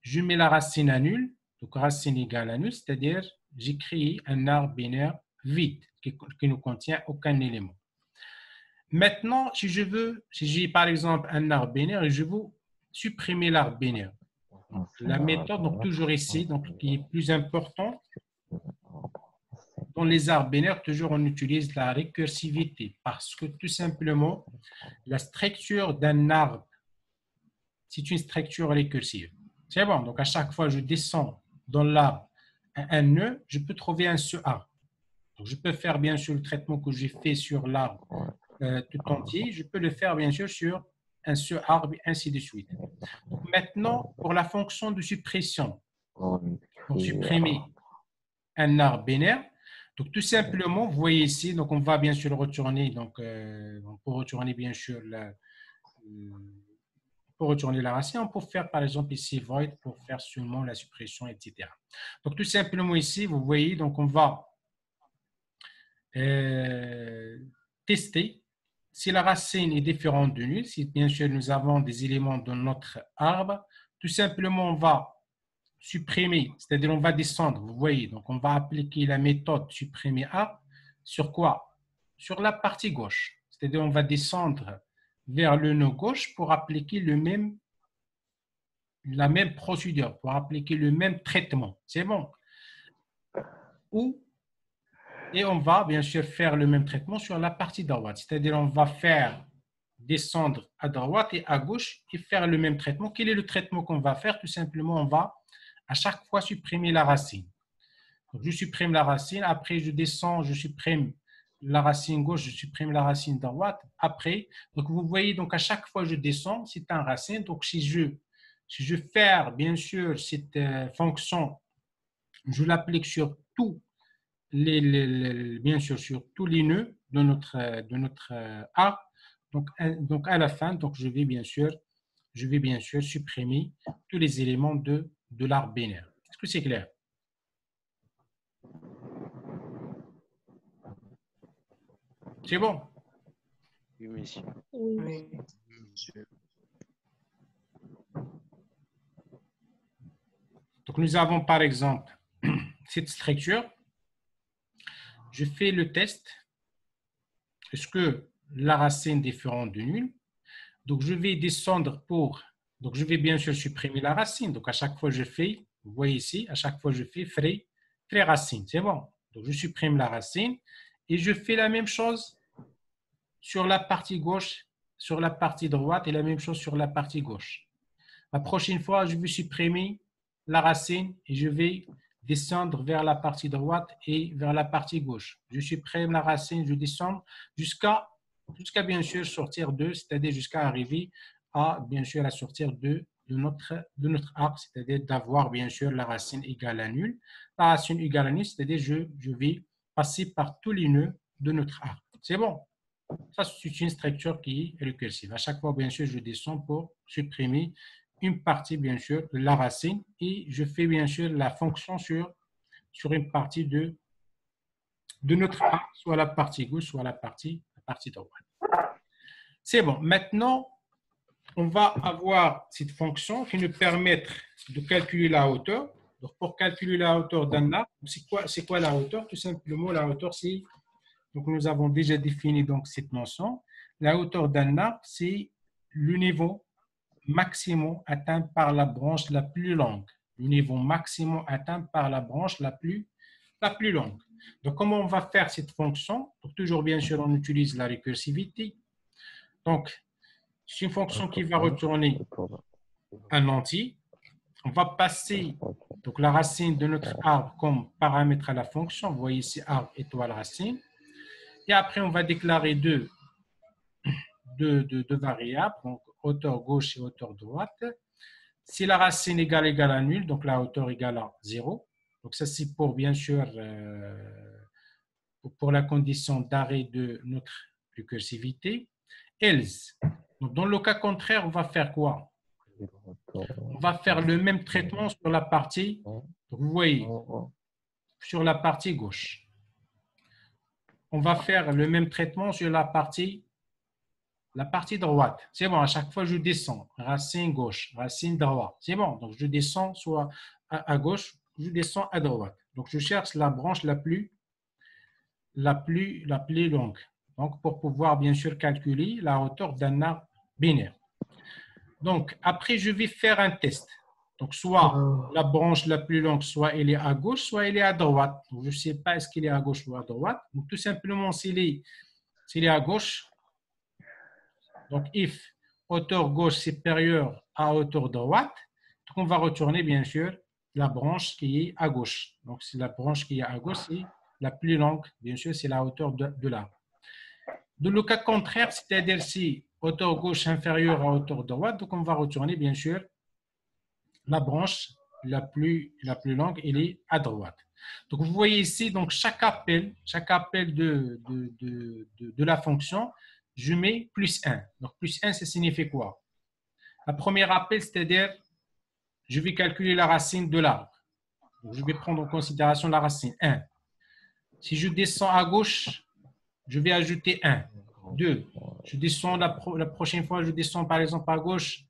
Je mets la racine à nul, donc racine égale à nul, c'est-à-dire j'ai créé un arbre binaire vide qui ne contient aucun élément. Maintenant, si j'ai par exemple un arbre binaire et je veux supprimer l'arbre binaire, la méthode, donc toujours ici, donc qui est plus importante, dans les arbres binaires, toujours on utilise la récursivité parce que tout simplement, la structure d'un arbre, c'est une structure récursive. C'est bon, donc à chaque fois je descends dans l'arbre un nœud, je peux trouver un seul arbre. Donc, je peux faire bien sûr le traitement que j'ai fait sur l'arbre tout entier, je peux le faire bien sûr sur un seul arbre et ainsi de suite. Donc, maintenant, pour la fonction de suppression, pour supprimer un arbre binaire, donc tout simplement, vous voyez ici, donc on va bien sûr retourner, donc on peut retourner bien sûr pour retourner la racine, on peut faire par exemple ici void pour faire seulement la suppression, etc. Donc tout simplement ici, vous voyez, donc on va tester si la racine est différente de nul, si bien sûr nous avons des éléments dans notre arbre, tout simplement on va supprimer, c'est-à-dire on va descendre, vous voyez, donc on va appliquer la méthode supprimer arbre sur quoi? Sur la partie gauche, c'est-à-dire on va descendre vers le nœud gauche pour appliquer la même procédure, pour appliquer le même traitement. C'est bon. Et on va bien sûr faire le même traitement sur la partie droite. C'est-à-dire on va faire descendre à droite et à gauche et faire le même traitement. Quel est le traitement qu'on va faire? Tout simplement, on va à chaque fois supprimer la racine. Donc, je supprime la racine, après je descends, je supprime la racine gauche, je supprime la racine droite. Après, donc vous voyez, donc à chaque fois je descends, c'est un racine. Donc si je fais bien sûr cette fonction, je l'applique sur tous bien sûr sur tous les nœuds de notre arc. Donc à la fin, donc je vais bien sûr supprimer tous les éléments de l'arc binaire. Est-ce que c'est clair? C'est bon? Oui, monsieur. Oui. Donc nous avons par exemple cette structure. Je fais le test. Est-ce que la racine est différente de nul? Donc je vais descendre donc je vais bien sûr supprimer la racine. Donc à chaque fois je fais, vous voyez ici, à chaque fois je fais frais racine. C'est bon. Donc je supprime la racine et je fais la même chose sur la partie gauche, sur la partie droite et la même chose sur la partie gauche. La prochaine fois, je vais supprimer la racine et je vais descendre vers la partie droite et vers la partie gauche. Je supprime la racine, je descends jusqu'à bien sûr sortir de, c'est-à-dire jusqu'à arriver à bien sûr à sortir de notre arc, c'est-à-dire d'avoir bien sûr la racine égale à nul. La racine égale à nul, c'est-à-dire je vais passer par tous les nœuds de notre arc. C'est bon. Ça, c'est une structure qui est récursive. À chaque fois, bien sûr, je descends pour supprimer une partie, bien sûr, de la racine et je fais, bien sûr, la fonction sur une partie de notre arc, soit la partie gauche, soit la partie droite. C'est bon. Maintenant, on va avoir cette fonction qui nous permet de calculer la hauteur. Donc, pour calculer la hauteur d'un arc, c'est quoi la hauteur? Tout simplement, la hauteur, c'est... Donc, nous avons déjà défini donc, cette notion. La hauteur d'un arc, c'est le niveau maximum atteint par la branche la plus longue. Le niveau maximum atteint par la branche la plus longue. Donc, comment on va faire cette fonction? Donc, toujours, bien sûr, on utilise la récursivité. Donc, c'est une fonction qui va retourner un entier. On va passer donc, la racine de notre arbre comme paramètre à la fonction. Vous voyez ici, arbre étoile racine. Et après, on va déclarer deux variables, donc hauteur gauche et hauteur droite. Si la racine égale à nul, donc la hauteur égale à 0. Donc ça, c'est pour, bien sûr, pour la condition d'arrêt de notre récursivité. Else. Donc, dans le cas contraire, on va faire quoi? On va faire le même traitement sur la partie, vous voyez, sur la partie gauche. On va faire le même traitement sur la partie droite. C'est bon, à chaque fois je descends, racine gauche, racine droite. C'est bon, donc je descends soit à gauche, je descends à droite. Donc je cherche la branche la plus longue. Donc pour pouvoir bien sûr calculer la hauteur d'un arc binaire. Donc après je vais faire un test. Donc soit la branche la plus longue, soit elle est à gauche, soit elle est à droite. Donc, je ne sais pas est-ce qu'elle est à gauche ou à droite. Donc tout simplement s'il est à gauche, donc, if hauteur gauche supérieure à hauteur droite, donc on va retourner bien sûr la branche qui est à gauche. Donc, c'est la branche qui est à gauche, c'est la plus longue, bien sûr, c'est la hauteur de l'arbre. Dans le cas contraire, c'est-à-dire si hauteur gauche inférieure à hauteur droite, donc on va retourner bien sûr la branche la plus longue, elle est à droite. Donc, vous voyez ici, donc chaque appel de la fonction, je mets plus 1. Donc, plus 1, ça signifie quoi? La première appel, c'est-à-dire, je vais calculer la racine de l'arbre. Je vais prendre en considération la racine 1. Si je descends à gauche, je vais ajouter 1. 2. Je descends la prochaine fois, je descends par exemple à gauche,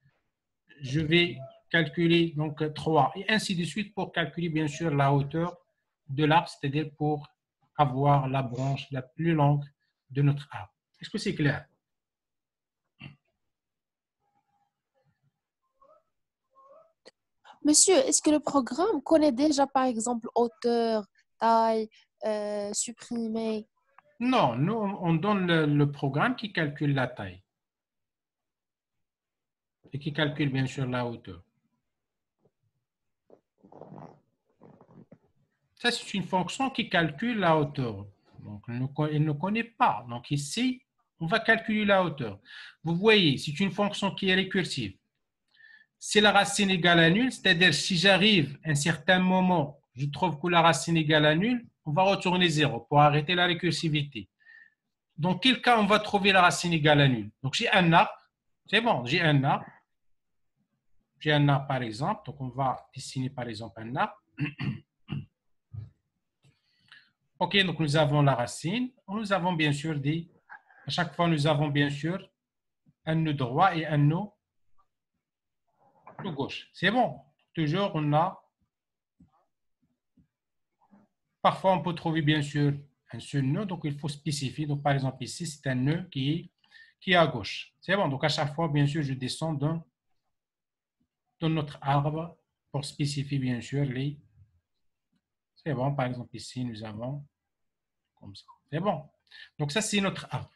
je vais calculer donc 3. Et ainsi de suite pour calculer bien sûr la hauteur de l'arbre, c'est-à-dire pour avoir la branche la plus longue de notre arbre. Est-ce que c'est clair? Monsieur, est-ce que le programme connaît déjà, par exemple, hauteur, taille, supprimer? Non, nous, on donne le programme qui calcule la taille et qui calcule bien sûr la hauteur. Ça, c'est une fonction qui calcule la hauteur. Donc, elle ne connaît pas. Donc, ici, on va calculer la hauteur. Vous voyez, c'est une fonction qui est récursive. Si la racine égale à nul, c'est-à-dire si j'arrive à un certain moment, je trouve que la racine égale à nul, on va retourner 0 pour arrêter la récursivité. Dans quel cas on va trouver la racine égale à nul? Donc, j'ai un arbre. C'est bon, j'ai un arbre. J'ai un arbre, par exemple. Donc, on va dessiner, par exemple, un arbre. OK, donc nous avons la racine. Nous avons bien sûr à chaque fois, nous avons bien sûr un nœud droit et un nœud gauche. C'est bon. Toujours, on a. Parfois, on peut trouver bien sûr un seul nœud, donc il faut spécifier. Donc, par exemple, ici, c'est un nœud qui est à gauche. C'est bon. Donc, à chaque fois, bien sûr, je descends dans notre arbre pour spécifier bien sûr les. C'est bon. Par exemple, ici, nous avons comme ça. C'est bon. Donc, ça, c'est notre arbre.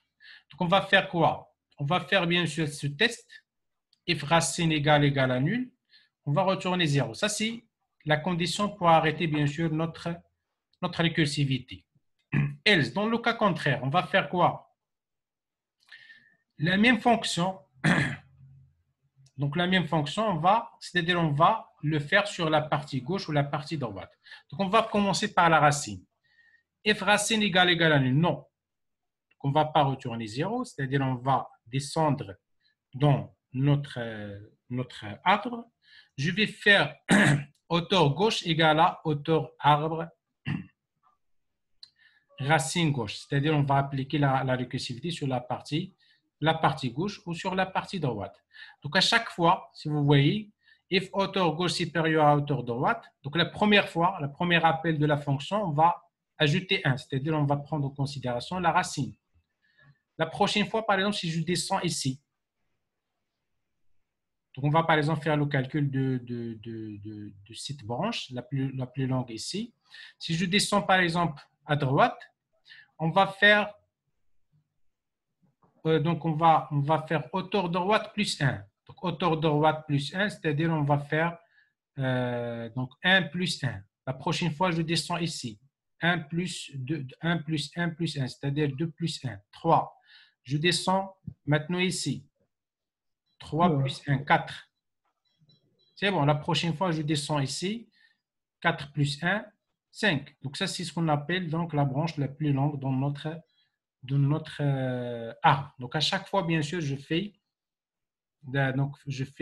Donc, on va faire quoi? On va faire bien sûr ce test. If racine égale à nul, on va retourner 0. Ça, c'est la condition pour arrêter bien sûr notre récursivité. Else, dans le cas contraire, on va faire quoi? La même fonction. Donc, la même fonction, c'est-à-dire on va le faire sur la partie gauche ou la partie droite. Donc, on va commencer par la racine. If racine égale à nul, non. Donc, on ne va pas retourner 0, c'est-à-dire on va descendre dans notre arbre. Je vais faire hauteur gauche égale à hauteur arbre racine gauche, c'est-à-dire on va appliquer la récursivité sur la partie gauche ou sur la partie droite. Donc à chaque fois, si vous voyez, if hauteur gauche supérieure à hauteur droite, donc la première fois, le premier appel de la fonction, on va ajouter 1, c'est-à-dire on va prendre en considération la racine. La prochaine fois, par exemple, si je descends ici, donc on va par exemple faire le calcul de cette branche, la plus longue ici. Si je descends par exemple à droite, on va faire donc on va faire hauteur droite plus 1. Donc hauteur droite plus 1, c'est-à-dire on va faire donc 1 plus 1. La prochaine fois, je descends ici. 1 plus 2, 1 plus 1 plus 1, c'est-à-dire 2 plus 1, 3. Je descends maintenant ici. 3 plus 1, 4. C'est bon, la prochaine fois, je descends ici. 4 plus 1, 5. Donc ça, c'est ce qu'on appelle donc la branche la plus longue dans notre arbre. Donc à chaque fois, bien sûr, je fais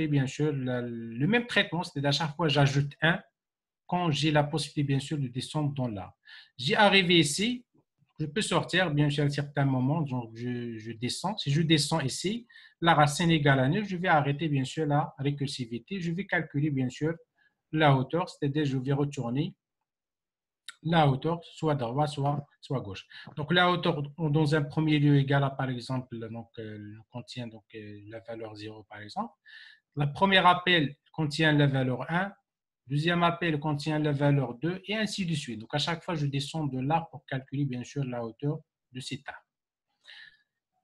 bien sûr le même traitement, c'est-à-dire à chaque fois, j'ajoute 1 quand j'ai la possibilité, bien sûr, de descendre dans l'arbre. J'ai arrivé ici, je peux sortir, bien sûr, à certains moments, donc je descends. Si je descends ici, la racine égale à 9, je vais arrêter, bien sûr, la récursivité. Je vais calculer, bien sûr, la hauteur, c'est-à-dire je vais retourner la hauteur, soit droite, soit gauche. Donc, la hauteur, dans un premier lieu, égale à, par exemple, donc, contient donc, la valeur 0, par exemple. Le premier appel contient la valeur 1. Deuxième appel contient la valeur 2 et ainsi de suite. Donc, à chaque fois, je descends de l'arbre pour calculer, bien sûr, la hauteur de cet arbre.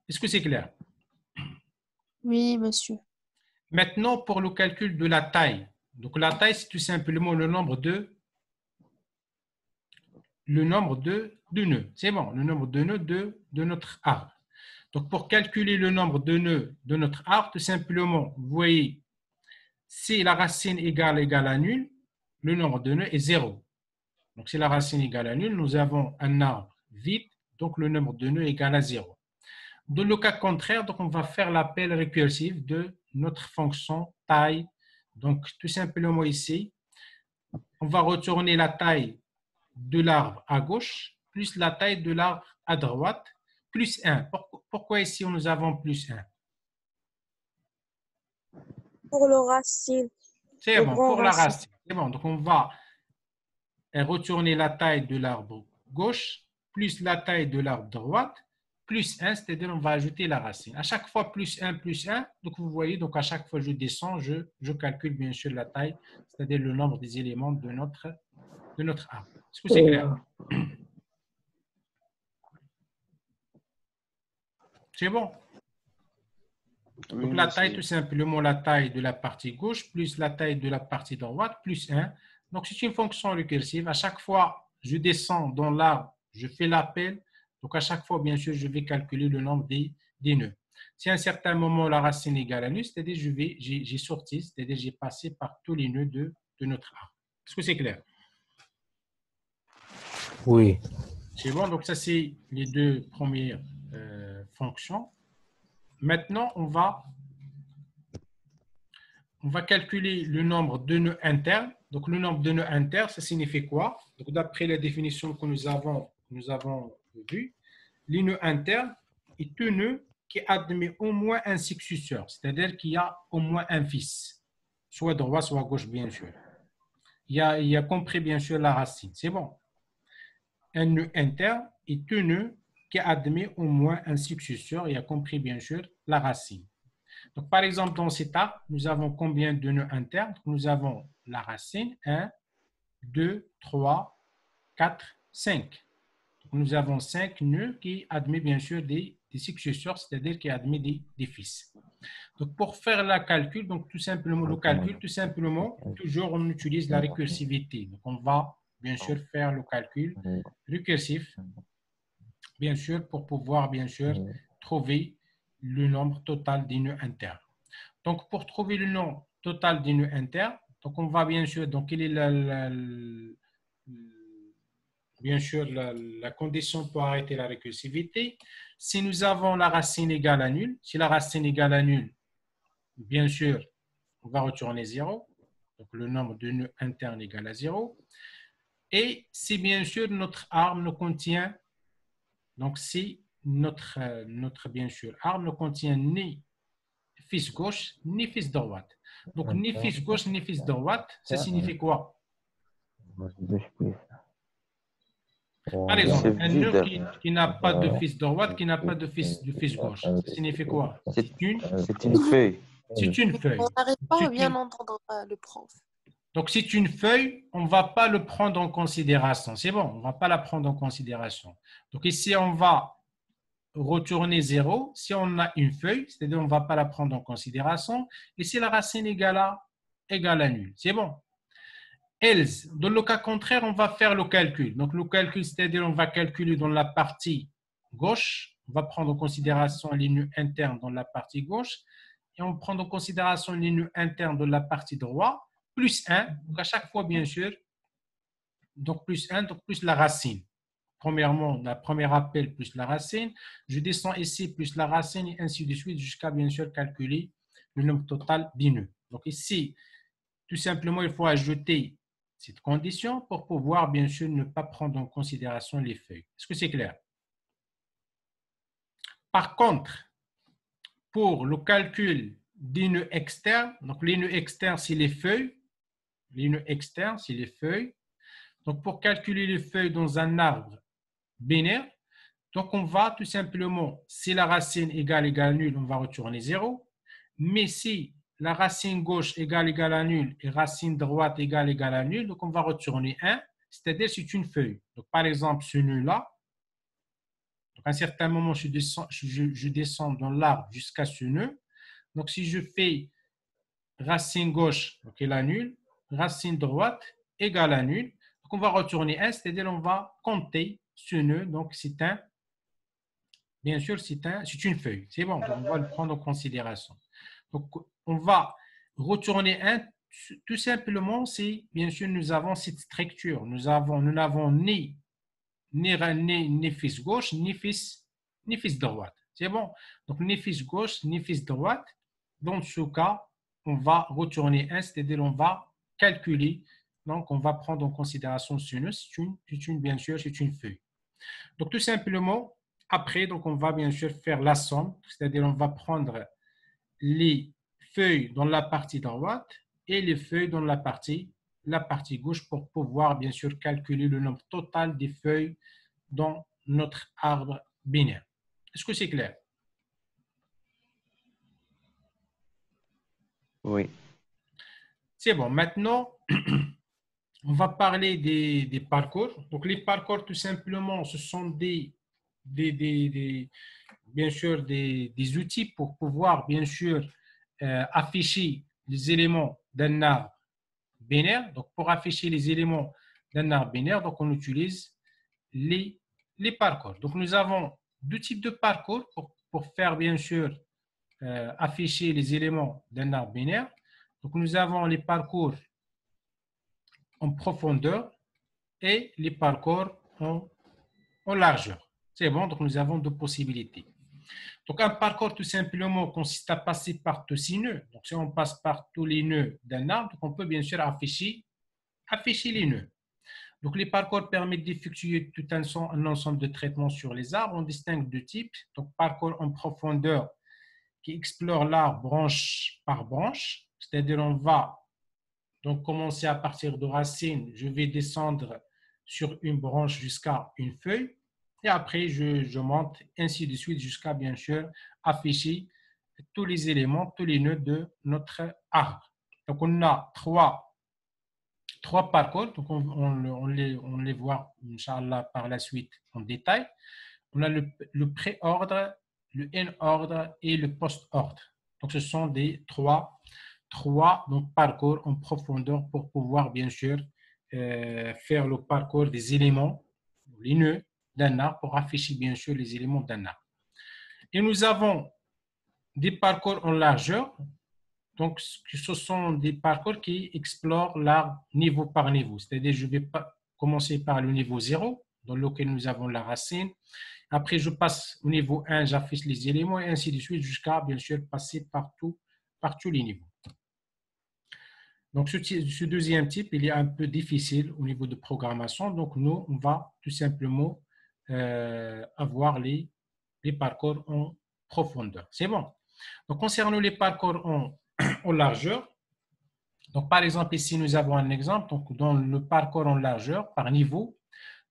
Est-ce que c'est clair? Oui, monsieur. Maintenant, pour le calcul de la taille. Donc, la taille, c'est tout simplement le nombre de nœuds. C'est bon, le nombre de nœuds de notre arbre. Donc, pour calculer le nombre de nœuds de notre arbre, tout simplement, vous voyez, si la racine égale à nul, le nombre de nœuds est 0. Donc, si la racine égale à nul, nous avons un arbre vide, donc le nombre de nœuds est égal à 0. Dans le cas contraire, donc on va faire l'appel récursif de notre fonction taille. Donc, tout simplement ici, on va retourner la taille de l'arbre à gauche plus la taille de l'arbre à droite plus 1. Pourquoi ici nous avons plus 1? Pour le racine. C'est bon, pour la racine. C'est bon, donc on va retourner la taille de l'arbre gauche plus la taille de l'arbre droite plus 1, c'est-à-dire on va ajouter la racine. À chaque fois plus 1, donc vous voyez, donc à chaque fois je descends, je calcule bien sûr la taille, c'est-à-dire le nombre des éléments de notre arbre. Est-ce que c'est clair? C'est bon. Oui, Donc la taille, monsieur. tout simplement la taille de la partie gauche plus la taille de la partie droite plus 1. Donc c'est une fonction récursive. À chaque fois, je descends dans l'arbre, je fais l'appel. Donc à chaque fois, bien sûr, je vais calculer le nombre des nœuds. Si à un certain moment la racine égale à nu, c'est-à-dire j'ai sorti, c'est-à-dire j'ai passé par tous les nœuds de notre arbre. Est-ce que c'est clair? Oui. C'est bon, donc ça c'est les deux premières fonctions. Maintenant, on va calculer le nombre de nœuds internes. Donc, le nombre de nœuds internes, ça signifie quoi? Donc, d'après la définition que nous avons vue, les nœuds internes est un nœud qui admet au moins un successeur, c'est-à-dire qu'il y a au moins un fils, soit droit, soit gauche, bien sûr. Il y a compris, bien sûr, la racine. C'est bon. Un nœud interne est un nœud qui admet au moins un successeur. Il y a compris, bien sûr, la racine. Donc, par exemple, dans cet arbre, nous avons combien de nœuds internes? Nous avons la racine 1, 2, 3, 4, 5. Donc, nous avons 5 nœuds qui admettent bien sûr des successeurs, c'est-à-dire qui admettent des fils. Donc, pour faire le calcul, donc tout simplement, toujours on utilise la récursivité. Donc, on va bien sûr faire le calcul récursif, bien sûr, pour pouvoir bien sûr trouver le nombre total des nœuds internes. Donc, pour trouver le nombre total des nœuds internes, donc on va bien sûr, donc quelle est bien sûr la condition pour arrêter la récursivité? Si nous avons la racine égale à nul, si la racine égale à nul, bien sûr, on va retourner 0. Donc, le nombre de nœuds internes égale à 0. Et si bien sûr notre arbre ne contient, donc si notre bien sûr arbre ne contient ni fils gauche ni fils droite. Donc ni fils gauche ni fils droite, ça signifie quoi? Par exemple, un nœud qui n'a pas de fils droite, qui n'a pas de fils gauche, ça signifie quoi? C'est une feuille. C'est une feuille. On n'arrive pas à bien entendre le prof. Donc, c'est une feuille, on ne va pas le prendre en considération. C'est bon, on ne va pas la prendre en considération. Donc, ici, on va retourner 0. Si on a une feuille, c'est-à-dire on ne va pas la prendre en considération. Et si la racine égale à nul. C'est bon. Else, dans le cas contraire, on va faire le calcul. Donc, le calcul, c'est-à-dire on va calculer dans la partie gauche. On va prendre en considération les nœuds internes dans la partie gauche. Et on prend en considération les nœuds internes de la partie droite. Plus 1, donc à chaque fois, bien sûr, donc plus 1, donc plus la racine. Premièrement, la première appel plus la racine. Je descends ici plus la racine et ainsi de suite jusqu'à, bien sûr, calculer le nombre total des nœuds. Donc ici, tout simplement, il faut ajouter cette condition pour pouvoir, bien sûr, ne pas prendre en considération les feuilles. Est-ce que c'est clair? Par contre, pour le calcul des nœuds externes, donc les nœuds externes, c'est les feuilles. Les nœuds externes, c'est les feuilles. Donc, pour calculer les feuilles dans un arbre binaire, donc on va tout simplement, si la racine égale à nul, on va retourner 0. Mais si la racine gauche égale à nul et racine droite égale à nul, donc on va retourner 1, c'est-à-dire c'est une feuille. Donc, par exemple, ce nœud-là, donc à un certain moment, je descends dans l'arbre jusqu'à ce nœud. Donc, si je fais racine gauche, donc elle annule, racine droite égale à nul. Donc, on va retourner 1, c'est-à-dire on va compter ce nœud. Donc, c'est un, bien sûr, c'est une feuille. C'est bon, donc on va le prendre en considération. Donc, on va retourner 1, tout simplement, si, bien sûr, nous avons cette structure. Nous n'avons ni fils gauche, ni fils droite. C'est bon. Donc, ni fils gauche, ni fils droite. Dans ce cas, on va retourner 1, c'est-à-dire on va calculer. Donc, on va prendre en considération ce nœud. Bien sûr, c'est une feuille. Donc, tout simplement, après, donc, on va bien sûr faire la somme, c'est-à-dire on va prendre les feuilles dans la partie droite et les feuilles dans la partie gauche pour pouvoir bien sûr calculer le nombre total des feuilles dans notre arbre binaire. Est-ce que c'est clair? Oui. C'est bon. Maintenant, on va parler des parcours. Donc, les parcours, tout simplement, ce sont bien sûr, des outils pour pouvoir, bien sûr, afficher les éléments d'un arbre binaire. Donc, pour afficher les éléments d'un arbre binaire, donc on utilise les parcours. Donc, nous avons deux types de parcours pour faire, bien sûr, afficher les éléments d'un arbre binaire. Donc, nous avons les parcours en profondeur et les parcours en largeur. C'est bon, donc nous avons deux possibilités. Donc, un parcours, tout simplement, consiste à passer par tous ces nœuds. Donc, si on passe par tous les nœuds d'un arbre, on peut bien sûr afficher les nœuds. Donc, les parcours permettent d'effectuer tout un ensemble de traitements sur les arbres. On distingue deux types. Donc, parcours en profondeur qui explore l'arbre branche par branche, c'est-à-dire on va donc commencer à partir de racines, je vais descendre sur une branche jusqu'à une feuille et après je monte ainsi de suite jusqu'à bien sûr afficher tous les éléments, tous les nœuds de notre arbre. Donc on a trois parcours, donc on les voit Inch'Allah par la suite en détail. On a le pré-ordre, le N-ordre et le post-ordre. Donc ce sont des trois donc, parcours en profondeur pour pouvoir bien sûr faire le parcours des éléments, les nœuds d'un arbre pour afficher bien sûr les éléments d'un arbre. Et nous avons des parcours en largeur. Donc, ce sont des parcours qui explorent l'arbre niveau par niveau. C'est-à-dire, je vais commencer par le niveau 0, dans lequel nous avons la racine. Après, je passe au niveau 1, j'affiche les éléments et ainsi de suite jusqu'à, bien sûr, passer par tous les niveaux. Donc, ce deuxième type, il est un peu difficile au niveau de programmation. Donc, nous, on va tout simplement avoir les parcours en profondeur. C'est bon. Donc, concernant les parcours en largeur, donc par exemple, ici, nous avons un exemple. Donc, dans le parcours en largeur, par niveau,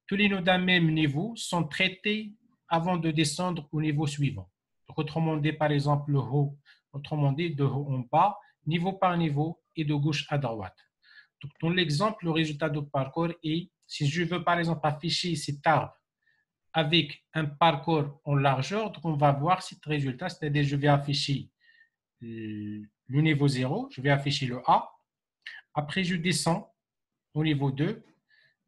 tous les nœuds d'un même niveau sont traités avant de descendre au niveau suivant. Donc, autrement dit, par exemple, le haut, autrement dit, de haut en bas, niveau par niveau et de gauche à droite. Donc, dans l'exemple, le résultat du parcours est, si je veux par exemple afficher cet arbre avec un parcours en largeur, donc on va voir cet résultat, c'est-à-dire je vais afficher le niveau 0, je vais afficher le A, après je descends au niveau 2,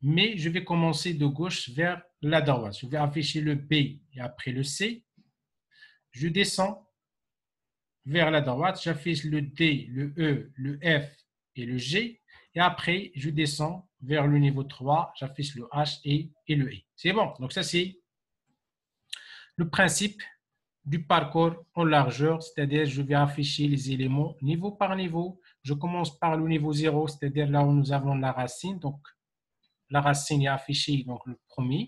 mais je vais commencer de gauche vers la droite. Je vais afficher le B et après le C, je descends vers la droite, j'affiche le D, le E, le F et le G, et après je descends vers le niveau 3, j'affiche le H et le E. C'est bon, donc ça c'est le principe du parcours en largeur, c'est-à-dire je vais afficher les éléments niveau par niveau. Je commence par le niveau 0, c'est-à-dire là où nous avons la racine. Donc, la racine est affichée, donc le premier.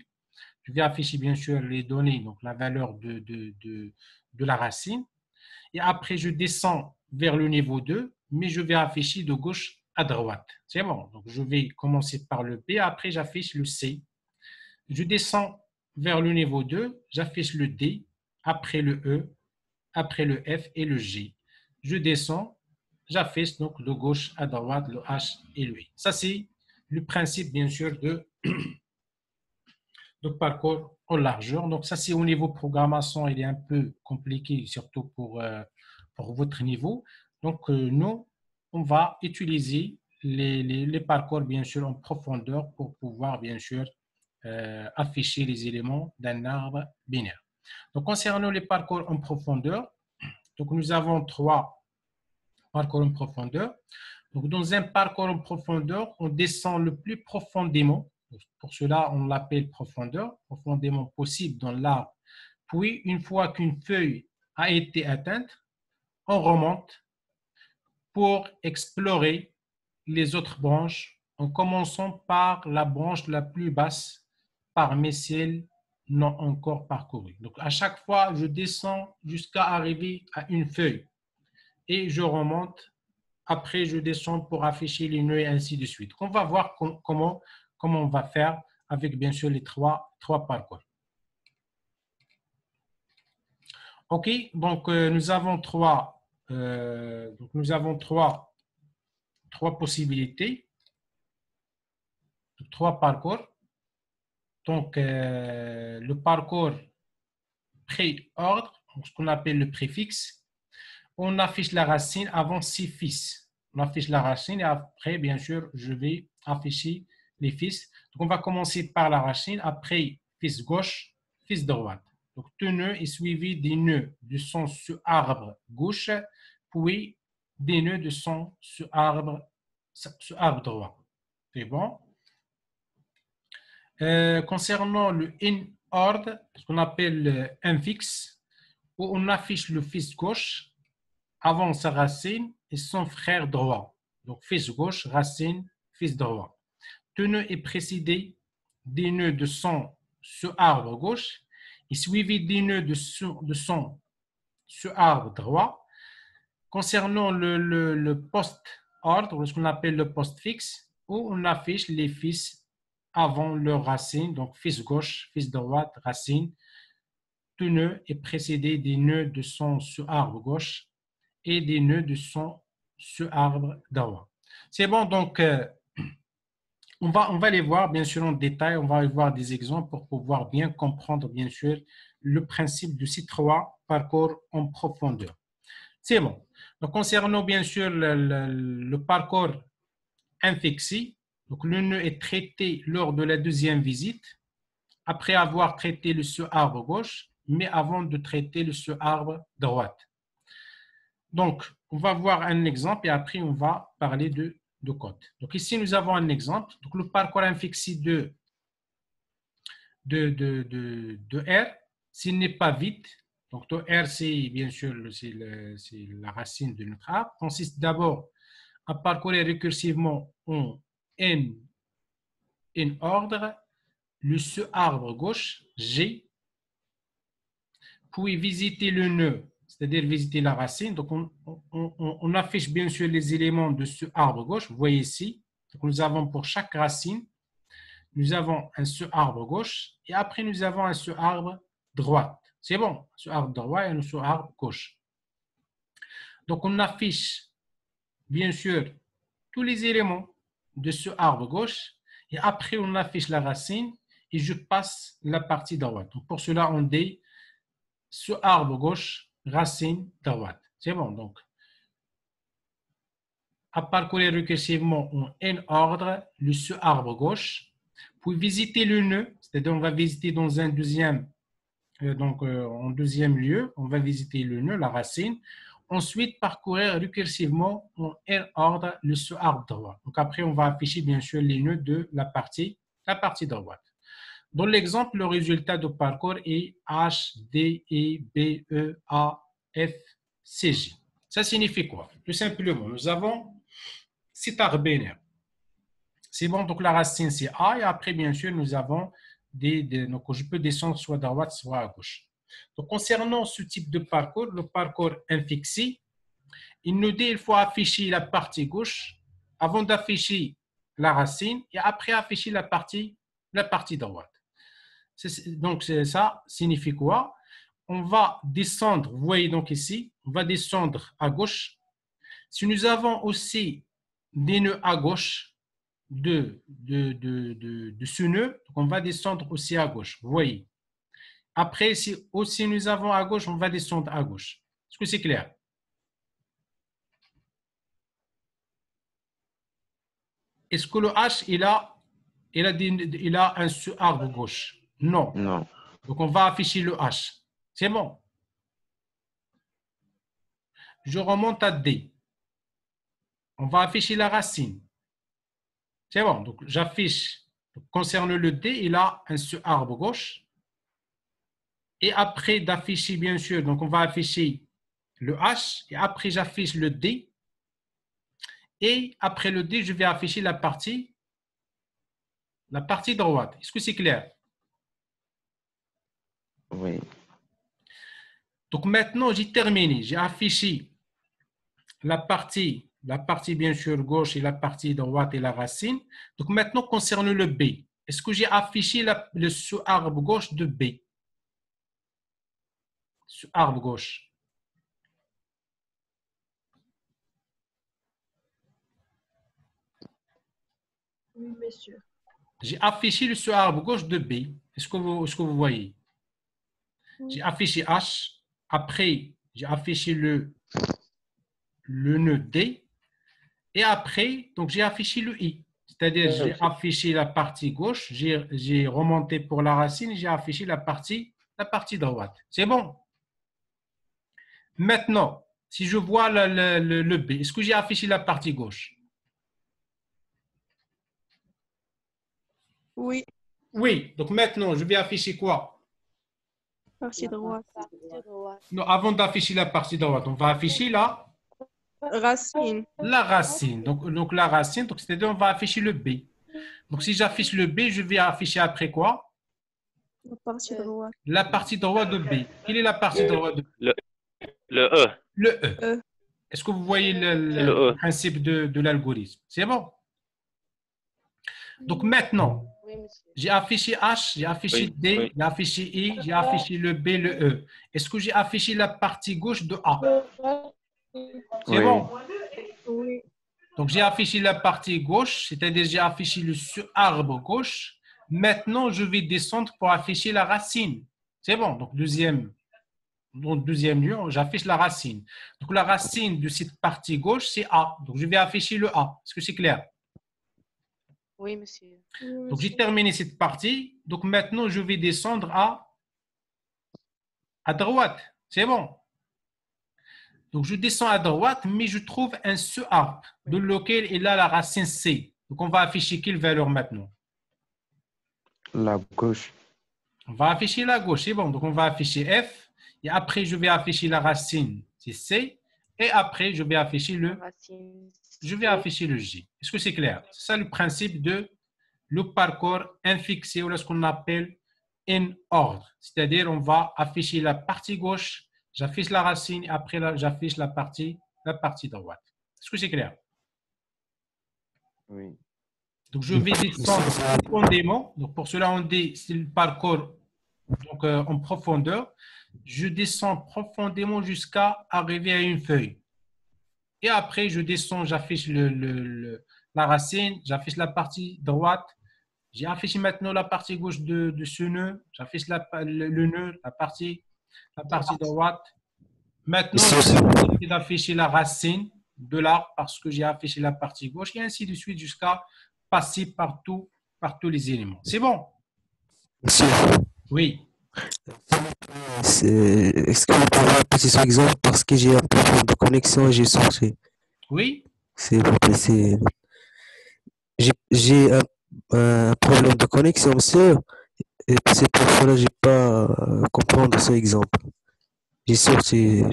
Je vais afficher bien sûr les données, donc la valeur de la racine. Et après, je descends vers le niveau 2, mais je vais afficher de gauche à droite. C'est bon. Donc, je vais commencer par le B, après j'affiche le C. Je descends vers le niveau 2, j'affiche le D, après le E, après le F et le G. Je descends, j'affiche donc de gauche à droite le H et le I. Ça, c'est le principe, bien sûr, de parcours en largeur. Donc, ça, c'est au niveau programmation, il est un peu compliqué, surtout pour votre niveau. Donc, nous, on va utiliser les parcours, bien sûr, en profondeur pour pouvoir, bien sûr, afficher les éléments d'un arbre binaire. Donc, concernant les parcours en profondeur, donc nous avons trois parcours en profondeur. Donc, dans un parcours en profondeur, on descend le plus profondément. Pour cela, on l'appelle profondément possible dans l'arbre. Puis, une fois qu'une feuille a été atteinte, on remonte pour explorer les autres branches en commençant par la branche la plus basse parmi celles non encore parcourues. Donc, à chaque fois, je descends jusqu'à arriver à une feuille et je remonte. Après, je descends pour afficher les nœuds et ainsi de suite. On va voir comment on va faire avec, bien sûr, les trois parcours. OK, donc nous avons trois possibilités, trois parcours. Donc, le parcours pré-ordre, ce qu'on appelle le préfixe, on affiche la racine avant 6 fils. On affiche la racine et après, bien sûr, je vais afficher les fils. Donc, on va commencer par la racine, après fils gauche, fils droite. Donc, tout nœud est suivi des nœuds de son sous-arbre gauche, puis des nœuds de son sous-arbre droit. C'est bon? Concernant le in-ordre, ce qu'on appelle infixe, où on affiche le fils gauche avant sa racine et son frère droit. Donc, fils gauche, racine, fils droit. Tout nœud est précédé des nœuds de son sous-arbre gauche et suivi des nœuds de son sous-arbre droit. Concernant le post-ordre, ce qu'on appelle le post-fixe, où on affiche les fils avant leur racine, donc fils gauche, fils droite, racine. Tout nœud est précédé des nœuds de son sous-arbre gauche et des nœuds de son sous-arbre droit. C'est bon, donc on va les voir bien sûr en détail, on va aller voir des exemples pour pouvoir bien comprendre bien sûr le principe de ces trois parcours en profondeur. C'est bon. Donc concernant bien sûr le parcours infixé, donc le nœud est traité lors de la deuxième visite, après avoir traité le sous-arbre gauche, mais avant de traiter le sous-arbre droite. Donc, on va voir un exemple et après, on va parler de code. Donc, ici, nous avons un exemple. Donc, le parcours infixé de R, s'il n'est pas vide, donc R, c'est bien sûr c'est la racine de notre arbre, consiste d'abord à parcourir récursivement en N ordre le sous-arbre gauche, G, puis visiter le nœud, c'est-à-dire visiter la racine. Donc, on affiche bien sûr les éléments de ce arbre gauche. Vous voyez ici, donc nous avons pour chaque racine, nous avons un sous-arbre gauche et après nous avons un sous-arbre droite. C'est bon, un sous-arbre droit et un sous-arbre gauche. Donc, on affiche bien sûr tous les éléments de ce arbre gauche et après on affiche la racine et je passe la partie droite. Donc, pour cela, on dit ce arbre gauche, racine droite. C'est bon, donc. À parcourir récursivement en N ordre le sous-arbre gauche, puis visiter le nœud, c'est-à-dire on va visiter dans un deuxième, en deuxième lieu, on va visiter le nœud, la racine. Ensuite, parcourir récursivement en N ordre le sous-arbre droit. Donc après, on va afficher bien sûr les nœuds de la partie droite. Dans l'exemple, le résultat du parcours est H, D, E, B, E, A, F, C, J. Ça signifie quoi? Tout simplement, nous avons 6 arbres binaires. C'est bon, donc la racine c'est A et après, bien sûr, nous avons donc je peux descendre soit à droite, soit à gauche. Donc, concernant ce type de parcours, le parcours infixé, il nous dit qu'il faut afficher la partie gauche avant d'afficher la racine et après afficher la partie droite. Donc, ça signifie quoi? On va descendre, vous voyez donc ici, on va descendre à gauche. Si nous avons aussi des nœuds à gauche de ce nœud, donc on va descendre aussi à gauche, vous voyez. Après, si aussi nous avons à gauche, on va descendre à gauche. Est-ce que c'est clair? Est-ce que le H, il a un sous-arbre gauche? Non. Non. Donc, on va afficher le H. C'est bon. Je remonte à D. On va afficher la racine. C'est bon. Donc, j'affiche. Concernant le D, il a un sous-arbre gauche. Et après d'afficher, bien sûr, donc on va afficher le H. Et après, j'affiche le D. Et après le D, je vais afficher la partie droite. Est-ce que c'est clair? Oui. Donc maintenant, j'ai terminé. J'ai affiché la partie bien sûr gauche et la partie droite et la racine. Donc maintenant, concernant le B, est-ce que j'ai affiché le sous-arbre gauche de B? ce arbre gauche? Oui, monsieur. J'ai affiché ce arbre gauche de B. Est-ce que vous voyez? J'ai affiché H. Après, j'ai affiché le nœud D. Et après, donc j'ai affiché le I. C'est-à-dire, j'ai affiché la partie gauche, j'ai remonté pour la racine, j'ai affiché la partie droite. C'est bon. Maintenant, si je vois le B, est-ce que j'ai affiché la partie gauche? Oui, Oui. Donc maintenant, je vais afficher quoi? partie droite. Non, avant d'afficher la partie droite, on va afficher Racine. la racine. Donc la racine, donc c'est-à-dire on va afficher le B. Donc si j'affiche le B, je vais afficher après quoi? La partie droite. La partie droite de B. Quelle est la partie droite de B? Le E. Le E. E. Est-ce que vous voyez C'est le E. principe de l'algorithme? C'est bon. Donc maintenant, j'ai affiché H, j'ai affiché Oui, D, oui. j'ai affiché I, j'ai affiché le B, le E. Est-ce que j'ai affiché la partie gauche de A? C'est Oui. bon. Oui. Donc j'ai affiché la partie gauche, c'est-à-dire j'ai affiché le arbre gauche. Maintenant, je vais descendre pour afficher la racine. C'est bon. Donc deuxième lieu, j'affiche la racine. Donc la racine de cette partie gauche, c'est A. Donc je vais afficher le A. Est-ce que c'est clair? Oui, monsieur. Donc j'ai terminé cette partie. Donc maintenant, je vais descendre à droite. C'est bon. Donc je descends à droite, mais je trouve un arbre de lequel il a la racine C. Donc on va afficher quelle valeur maintenant? La gauche. On va afficher la gauche, c'est bon. Donc on va afficher F. Et après, je vais afficher la racine, c'est C. Et après, je vais afficher le G. Est-ce que c'est clair? C'est ça le principe de le parcours infixé ou ce qu'on appelle in ordre. C'est-à-dire, on va afficher la partie gauche, j'affiche la racine, et après, j'affiche la partie droite. Est-ce que c'est clair? Oui. Donc, je vais descendre profondément. Donc, pour cela, on dit c'est le parcours donc, en profondeur. Je descends profondément jusqu'à arriver à une feuille. Et après, je descends, j'affiche la racine, j'affiche la partie droite. J'ai affiché maintenant la partie gauche de ce nœud. J'affiche le nœud, la partie droite. Maintenant, je vais afficher la racine de l'arbre parce que j'ai affiché la partie gauche et ainsi de suite jusqu'à passer par tous les éléments. C'est bon? Monsieur, Oui. est-ce que vous pouvez répéter son exemple parce que j'ai un problème de connexion et j'ai sorti. Oui? S'il vous plaît, j'ai un problème de connexion, monsieur, et c'est pour cela que j'ai pas comprendre ce exemple. J'ai sorti,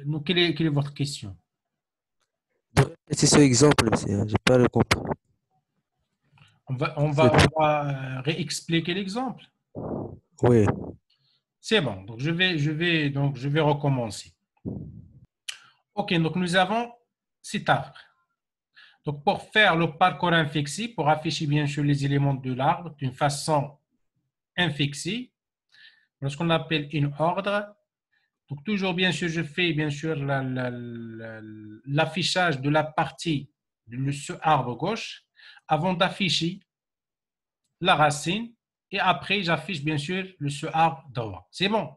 Donc, quelle est votre question? de répéter ce exemple, monsieur, j'ai pas le compris. On va réexpliquer l'exemple. Oui, C'est bon. Donc, je vais recommencer. OK, donc nous avons cet arbre. Donc, pour faire le parcours infixé, pour afficher bien sûr les éléments de l'arbre d'une façon infixée, ce qu'on appelle une ordre. Donc, toujours bien sûr, je fais bien sûr l'affichage de la partie de ce arbre gauche avant d'afficher la racine et après, j'affiche bien sûr ce arbre droit. C'est bon.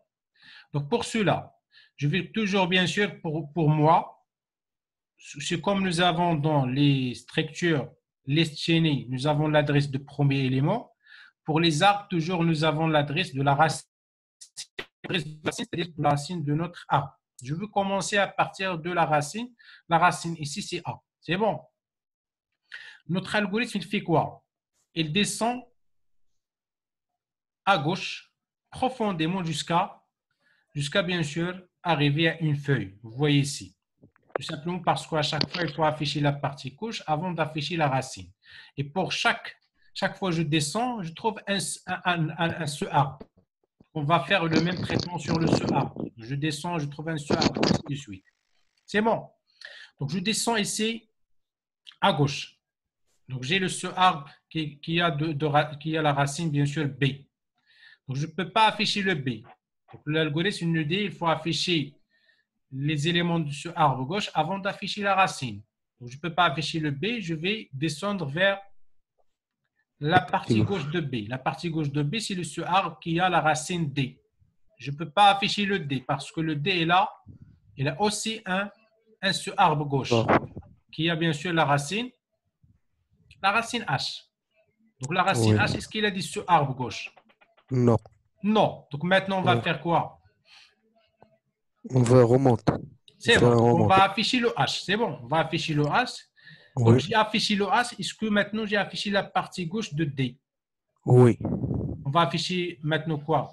Donc, pour cela, je vais toujours bien sûr pour moi, c'est comme nous avons dans les structures, les chaînées, nous avons l'adresse de premier élément. Pour les arbres, toujours, nous avons l'adresse de la racine, c'est-à-dire la racine de notre arbre. Je veux commencer à partir de la racine. La racine ici, c'est A. C'est bon. Notre algorithme, il fait quoi? Il descend à gauche profondément jusqu'à bien sûr arriver à une feuille. Vous voyez ici. Tout simplement parce qu'à chaque fois, il faut afficher la partie gauche avant d'afficher la racine. Et pour chaque fois que je descends, je trouve ce arbre. On va faire le même traitement sur ce arbre. Je descends, je trouve ce arbre, ainsi de suite. C'est bon. Donc, je descends ici à gauche. Donc, j'ai ce arbre qui a la racine, bien sûr, B. Donc, je ne peux pas afficher le B. Donc, l'algorithme nous dit qu'il faut afficher les éléments de ce arbre gauche avant d'afficher la racine. Donc, je ne peux pas afficher le B, je vais descendre vers la partie gauche de B. La partie gauche de B, c'est ce arbre qui a la racine D. Je ne peux pas afficher le D parce que le D est là. Il a aussi ce arbre gauche qui a bien sûr la racine H. Donc, la racine H, est-ce qu'il a dit ce arbre gauche? Non. Non. Donc, maintenant, on va faire quoi? On va remonter. C'est bon. On va afficher le H. C'est bon. On va afficher le H. Donc, j'ai affiché le H. Est-ce que maintenant, j'ai affiché la partie gauche de D? Oui. On va afficher maintenant quoi?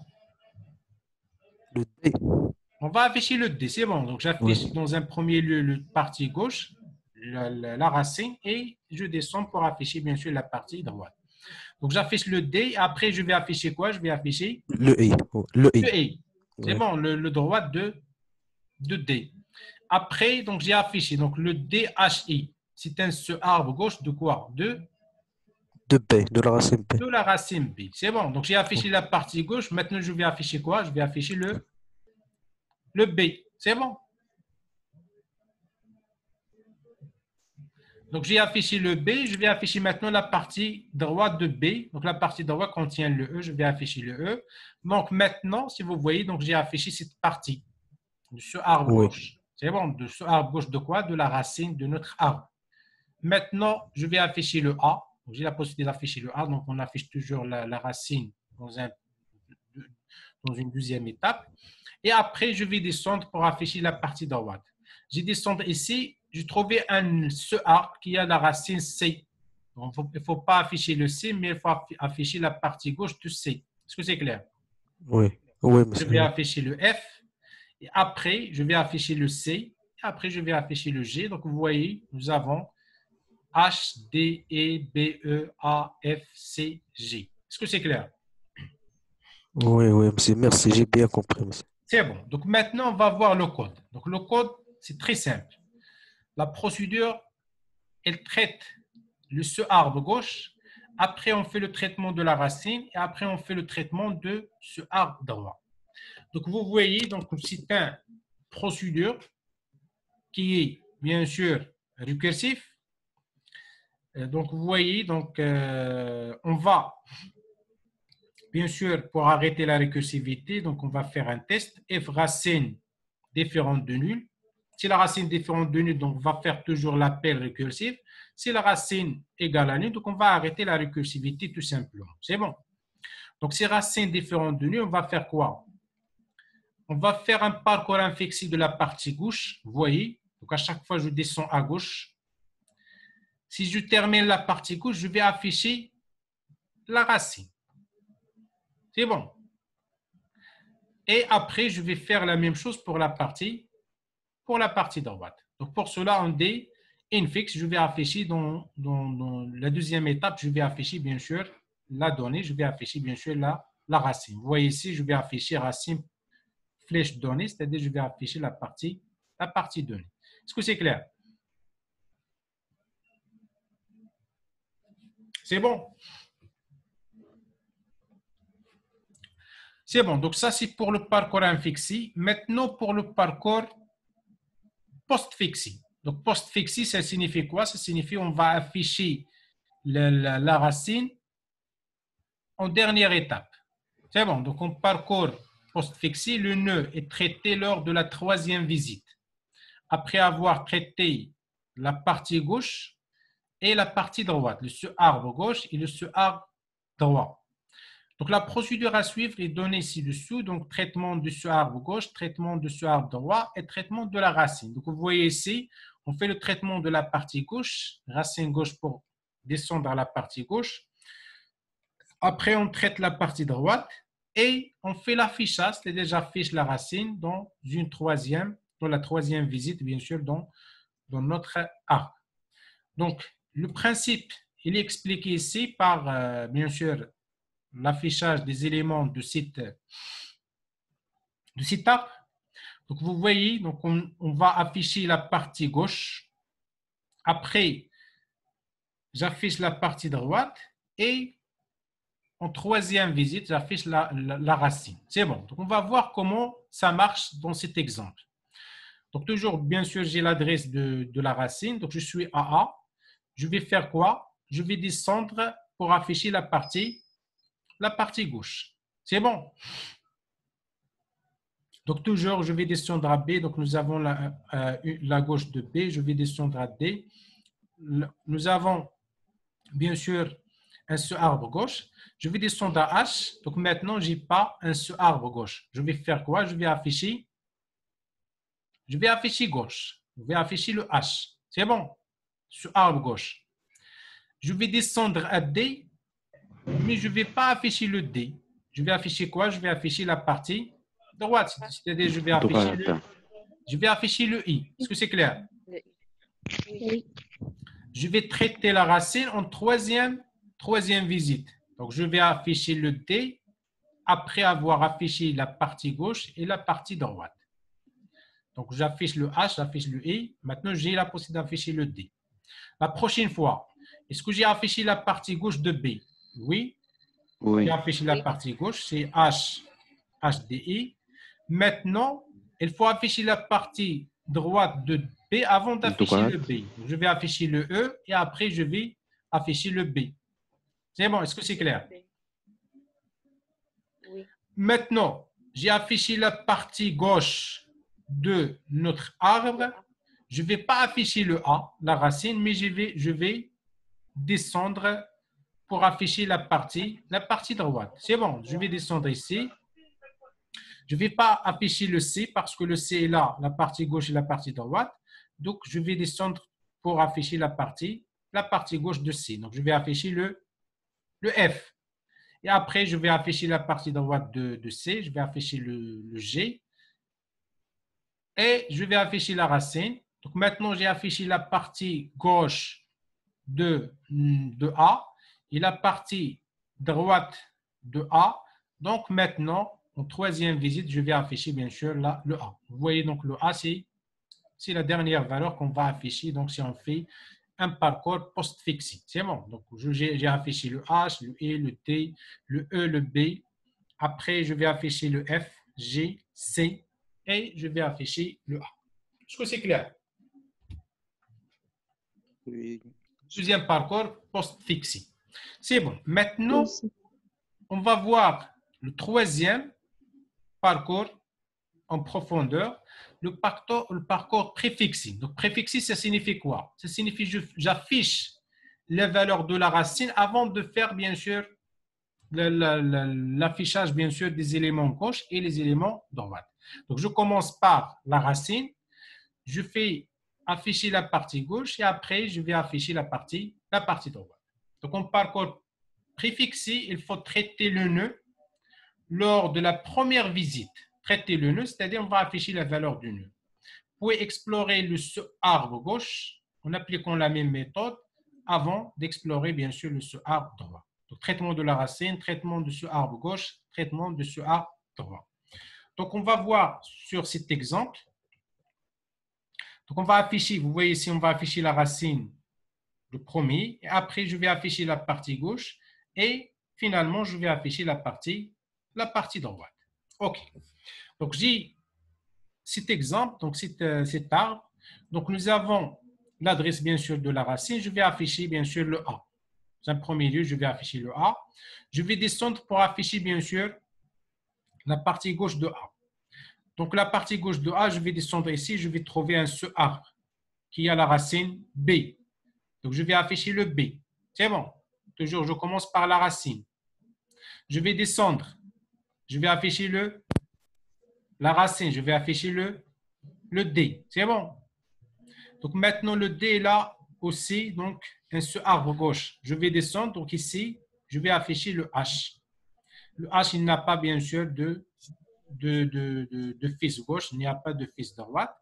Le D. On va afficher le D. C'est bon. Donc, j'affiche dans un premier lieu le partie gauche, la racine, et je descends pour afficher, bien sûr, la partie droite. Donc, j'affiche le D. Après, je vais afficher quoi? Je vais afficher le I. Le I. C'est bon, le droit de D. Après, donc, j'ai affiché donc, le DHI. C'est ce arbre gauche de quoi? De B, de la racine B. De la racine B. C'est bon. Donc, j'ai affiché la partie gauche. Maintenant, je vais afficher quoi? Je vais afficher le B. C'est bon. Donc, j'ai affiché le B. Je vais afficher maintenant la partie droite de B. Donc, la partie droite contient le E. Je vais afficher le E. Donc, maintenant, si vous voyez, donc j'ai affiché cette partie de ce arbre gauche. C'est bon. De ce arbre gauche de quoi? De la racine de notre arbre. Maintenant, je vais afficher le A. J'ai la possibilité d'afficher le A. Donc, on affiche toujours la racine dans une deuxième étape. Et après, je vais descendre pour afficher la partie droite. Je descends ici. Je trouvais ce arbre qui a la racine C. Donc, il ne faut pas afficher le C, mais il faut afficher la partie gauche de C. Est-ce que c'est clair? Oui. Je vais afficher le F. Et après, je vais afficher le C. Et après, je vais afficher le G. Donc, vous voyez, nous avons H, D, E, B, E, A, F, C, G. Est-ce que c'est clair? Oui, monsieur. Merci, j'ai bien compris, monsieur. C'est bon. Donc, maintenant, on va voir le code. Donc, le code, c'est très simple. La procédure, elle traite ce arbre gauche. Après, on fait le traitement de la racine. Et après, on fait le traitement de ce arbre droit. Donc, vous voyez, donc c'est une procédure qui est, bien sûr, récursif. Donc, vous voyez, donc, on va, bien sûr, pour arrêter la récursivité, donc on va faire un test. F racine différente de nul. Si la racine différente de nul, donc on va faire toujours l'appel récursif. Si la racine égale à nul, donc on va arrêter la récursivité tout simplement. C'est bon. Donc, si racine différente de nul, on va faire quoi? On va faire un parcours inflexible de la partie gauche. Vous voyez, donc à chaque fois, je descends à gauche. Si je termine la partie gauche, je vais afficher la racine. C'est bon. Et après, je vais faire la même chose pour la partie droite. Donc, pour cela, on dit infixe, je vais afficher dans la deuxième étape, je vais afficher bien sûr la donnée, je vais afficher bien sûr la racine. Vous voyez ici, je vais afficher racine flèche donnée, c'est-à-dire je vais afficher la partie donnée. Est-ce que c'est clair? C'est bon? C'est bon. Donc, ça, c'est pour le parcours infixé. Maintenant, pour le parcours post-fixé. Donc, post-fixé, ça signifie quoi? Ça signifie qu'on va afficher la racine en dernière étape. C'est bon. Donc, en parcours post-fixé, le nœud est traité lors de la troisième visite. Après avoir traité la partie gauche et la partie droite, le arbre gauche et le arbre droit. Donc, la procédure à suivre est donnée ci-dessous. Donc, traitement de ce arbre gauche, traitement de ce arbre droit et traitement de la racine. Donc, vous voyez ici, on fait le traitement de la partie gauche, racine gauche pour descendre à la partie gauche. Après, on traite la partie droite et on fait l'affichage, c'est-à-dire j'affiche la racine dans la troisième visite, bien sûr, dans notre arbre. Donc, le principe, il est expliqué ici par, bien sûr, l'affichage des éléments de cet arbre. Donc, vous voyez, donc on va afficher la partie gauche. Après, j'affiche la partie droite et en troisième visite, j'affiche la racine. C'est bon. Donc, on va voir comment ça marche dans cet exemple. Donc, toujours, bien sûr, j'ai l'adresse de la racine. Donc, je suis à A. Je vais faire quoi? Je vais descendre pour afficher la partie gauche. C'est bon. Donc, toujours, je vais descendre à B. Donc, nous avons la gauche de B. Je vais descendre à D. Nous avons, bien sûr, un seul arbre gauche. Je vais descendre à H. Donc, maintenant, je n'ai pas un seul arbre gauche. Je vais faire quoi? Je vais afficher gauche. Je vais afficher le H. C'est bon. Sur arbre gauche. Je vais descendre à D, mais je ne vais pas afficher le D. Je vais afficher quoi? Je vais afficher la partie droite. C'est-à-dire, je vais afficher le I. Est-ce que c'est clair? Oui. Je vais traiter la racine en troisième visite. Donc, je vais afficher le D après avoir affiché la partie gauche et la partie droite. Donc, j'affiche le H, j'affiche le I. Maintenant, j'ai la possibilité d'afficher le D. La prochaine fois, est-ce que j'ai affiché la partie gauche de B? Oui. J'ai affiché la partie gauche, c'est H, HDI. Maintenant, il faut afficher la partie droite de B avant d'afficher le B. Donc, je vais afficher le E et après, je vais afficher le B. C'est bon, est-ce que c'est clair? Oui. Maintenant, j'ai affiché la partie gauche de notre arbre. Je ne vais pas afficher le A, la racine, mais je vais descendre pour afficher la partie droite. C'est bon, je vais descendre ici. Je ne vais pas afficher le C parce que le C est là, la partie gauche et la partie droite. Donc, je vais descendre pour afficher la partie gauche de C. Donc, je vais afficher le F. Et après, je vais afficher la partie droite de C. Je vais afficher le G. Et je vais afficher la racine. Donc, maintenant, j'ai affiché la partie gauche de A et la partie droite de A. Donc, maintenant, en troisième visite, je vais afficher bien sûr le A. Vous voyez donc le A, c'est la dernière valeur qu'on va afficher. Donc, si on fait un parcours post-fixé, c'est bon. Donc, j'ai affiché le H, le E, le T, le E, le B. Après, je vais afficher le F, G, C et je vais afficher le A. Est-ce que c'est clair? Oui. Deuxième parcours post-fixé. C'est bon. Maintenant, on va voir le troisième parcours en profondeur, le parcours préfixé. Donc, préfixé, ça signifie quoi? Ça signifie que j'affiche les valeurs de la racine avant de faire, bien sûr, l'affichage, bien sûr, des éléments gauche et les éléments droite. Donc, je commence par la racine. Je fais afficher la partie gauche et après, je vais afficher la partie droite. Donc, en parcours préfixé, il faut traiter le nœud lors de la première visite. Traiter le nœud, c'est-à-dire on va afficher la valeur du nœud. Vous pouvez explorer le arbre gauche en appliquant la même méthode avant d'explorer, bien sûr, le arbre droit. Donc, traitement de la racine, traitement de ce arbre gauche, traitement de ce arbre droit. Donc, on va voir sur cet exemple. Donc, on va afficher, vous voyez ici, on va afficher la racine, le premier, et après, je vais afficher la partie gauche, et finalement, je vais afficher la partie droite. OK. Donc, j'ai cet exemple, donc cet arbre. Donc, nous avons l'adresse, bien sûr, de la racine. Je vais afficher, bien sûr, le A. En premier lieu, je vais afficher le A. Je vais descendre pour afficher, bien sûr, la partie gauche de A. Donc, la partie gauche de A, je vais descendre ici, je vais trouver un seul arbre qui a la racine B. Donc, je vais afficher le B. C'est bon. Toujours, je commence par la racine. Je vais descendre. Je vais afficher la racine. Je vais afficher le D. C'est bon. Donc, maintenant, le D est là aussi. Donc, un seul arbre gauche. Je vais descendre. Donc, ici, je vais afficher le H. Le H, il n'a pas, bien sûr, de fils gauche. Il n'y a pas de fils droite.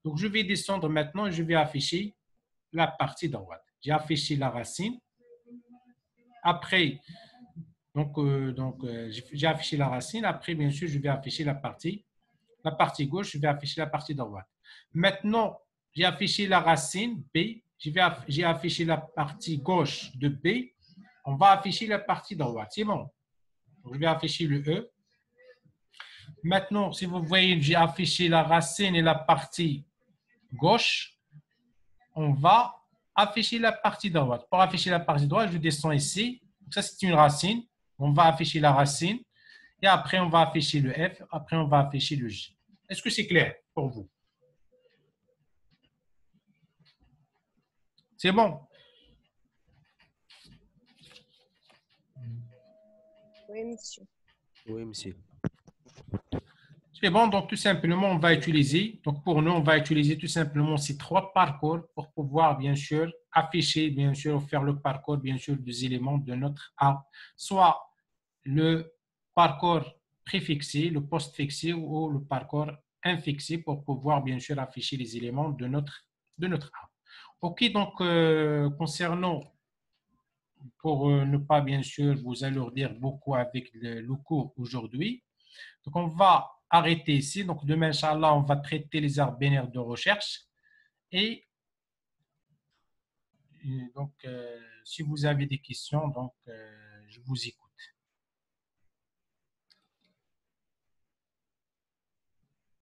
Donc, je vais descendre maintenant et je vais afficher la partie droite. J'ai affiché la racine. Après, j'ai affiché la racine. Après, bien sûr, je vais afficher la partie gauche. Je vais afficher la partie droite. Maintenant, j'ai affiché la racine B. J'ai affiché la partie gauche de B. On va afficher la partie droite. C'est bon. Donc, je vais afficher le E. Maintenant, si vous voyez, j'ai affiché la racine et la partie gauche. On va afficher la partie droite. Pour afficher la partie droite, je descends ici. Donc, ça, c'est une racine. On va afficher la racine. Et après, on va afficher le F. Après, on va afficher le J. Est-ce que c'est clair pour vous? C'est bon? Oui, monsieur. Oui, monsieur. C'est bon, donc tout simplement, on va utiliser, donc pour nous, on va utiliser tout simplement ces trois parcours pour pouvoir, bien sûr, afficher, bien sûr, faire le parcours, bien sûr, des éléments de notre A, soit le parcours préfixé, le postfixé ou le parcours infixé pour pouvoir, bien sûr, afficher les éléments de notre A. OK, donc, concernant, pour ne pas, bien sûr, vous alourdir beaucoup avec le cours aujourd'hui, donc, on va arrêter ici. Donc, demain, Inch'Allah, on va traiter les arbres binaires de recherche. Et donc, si vous avez des questions, donc, je vous écoute.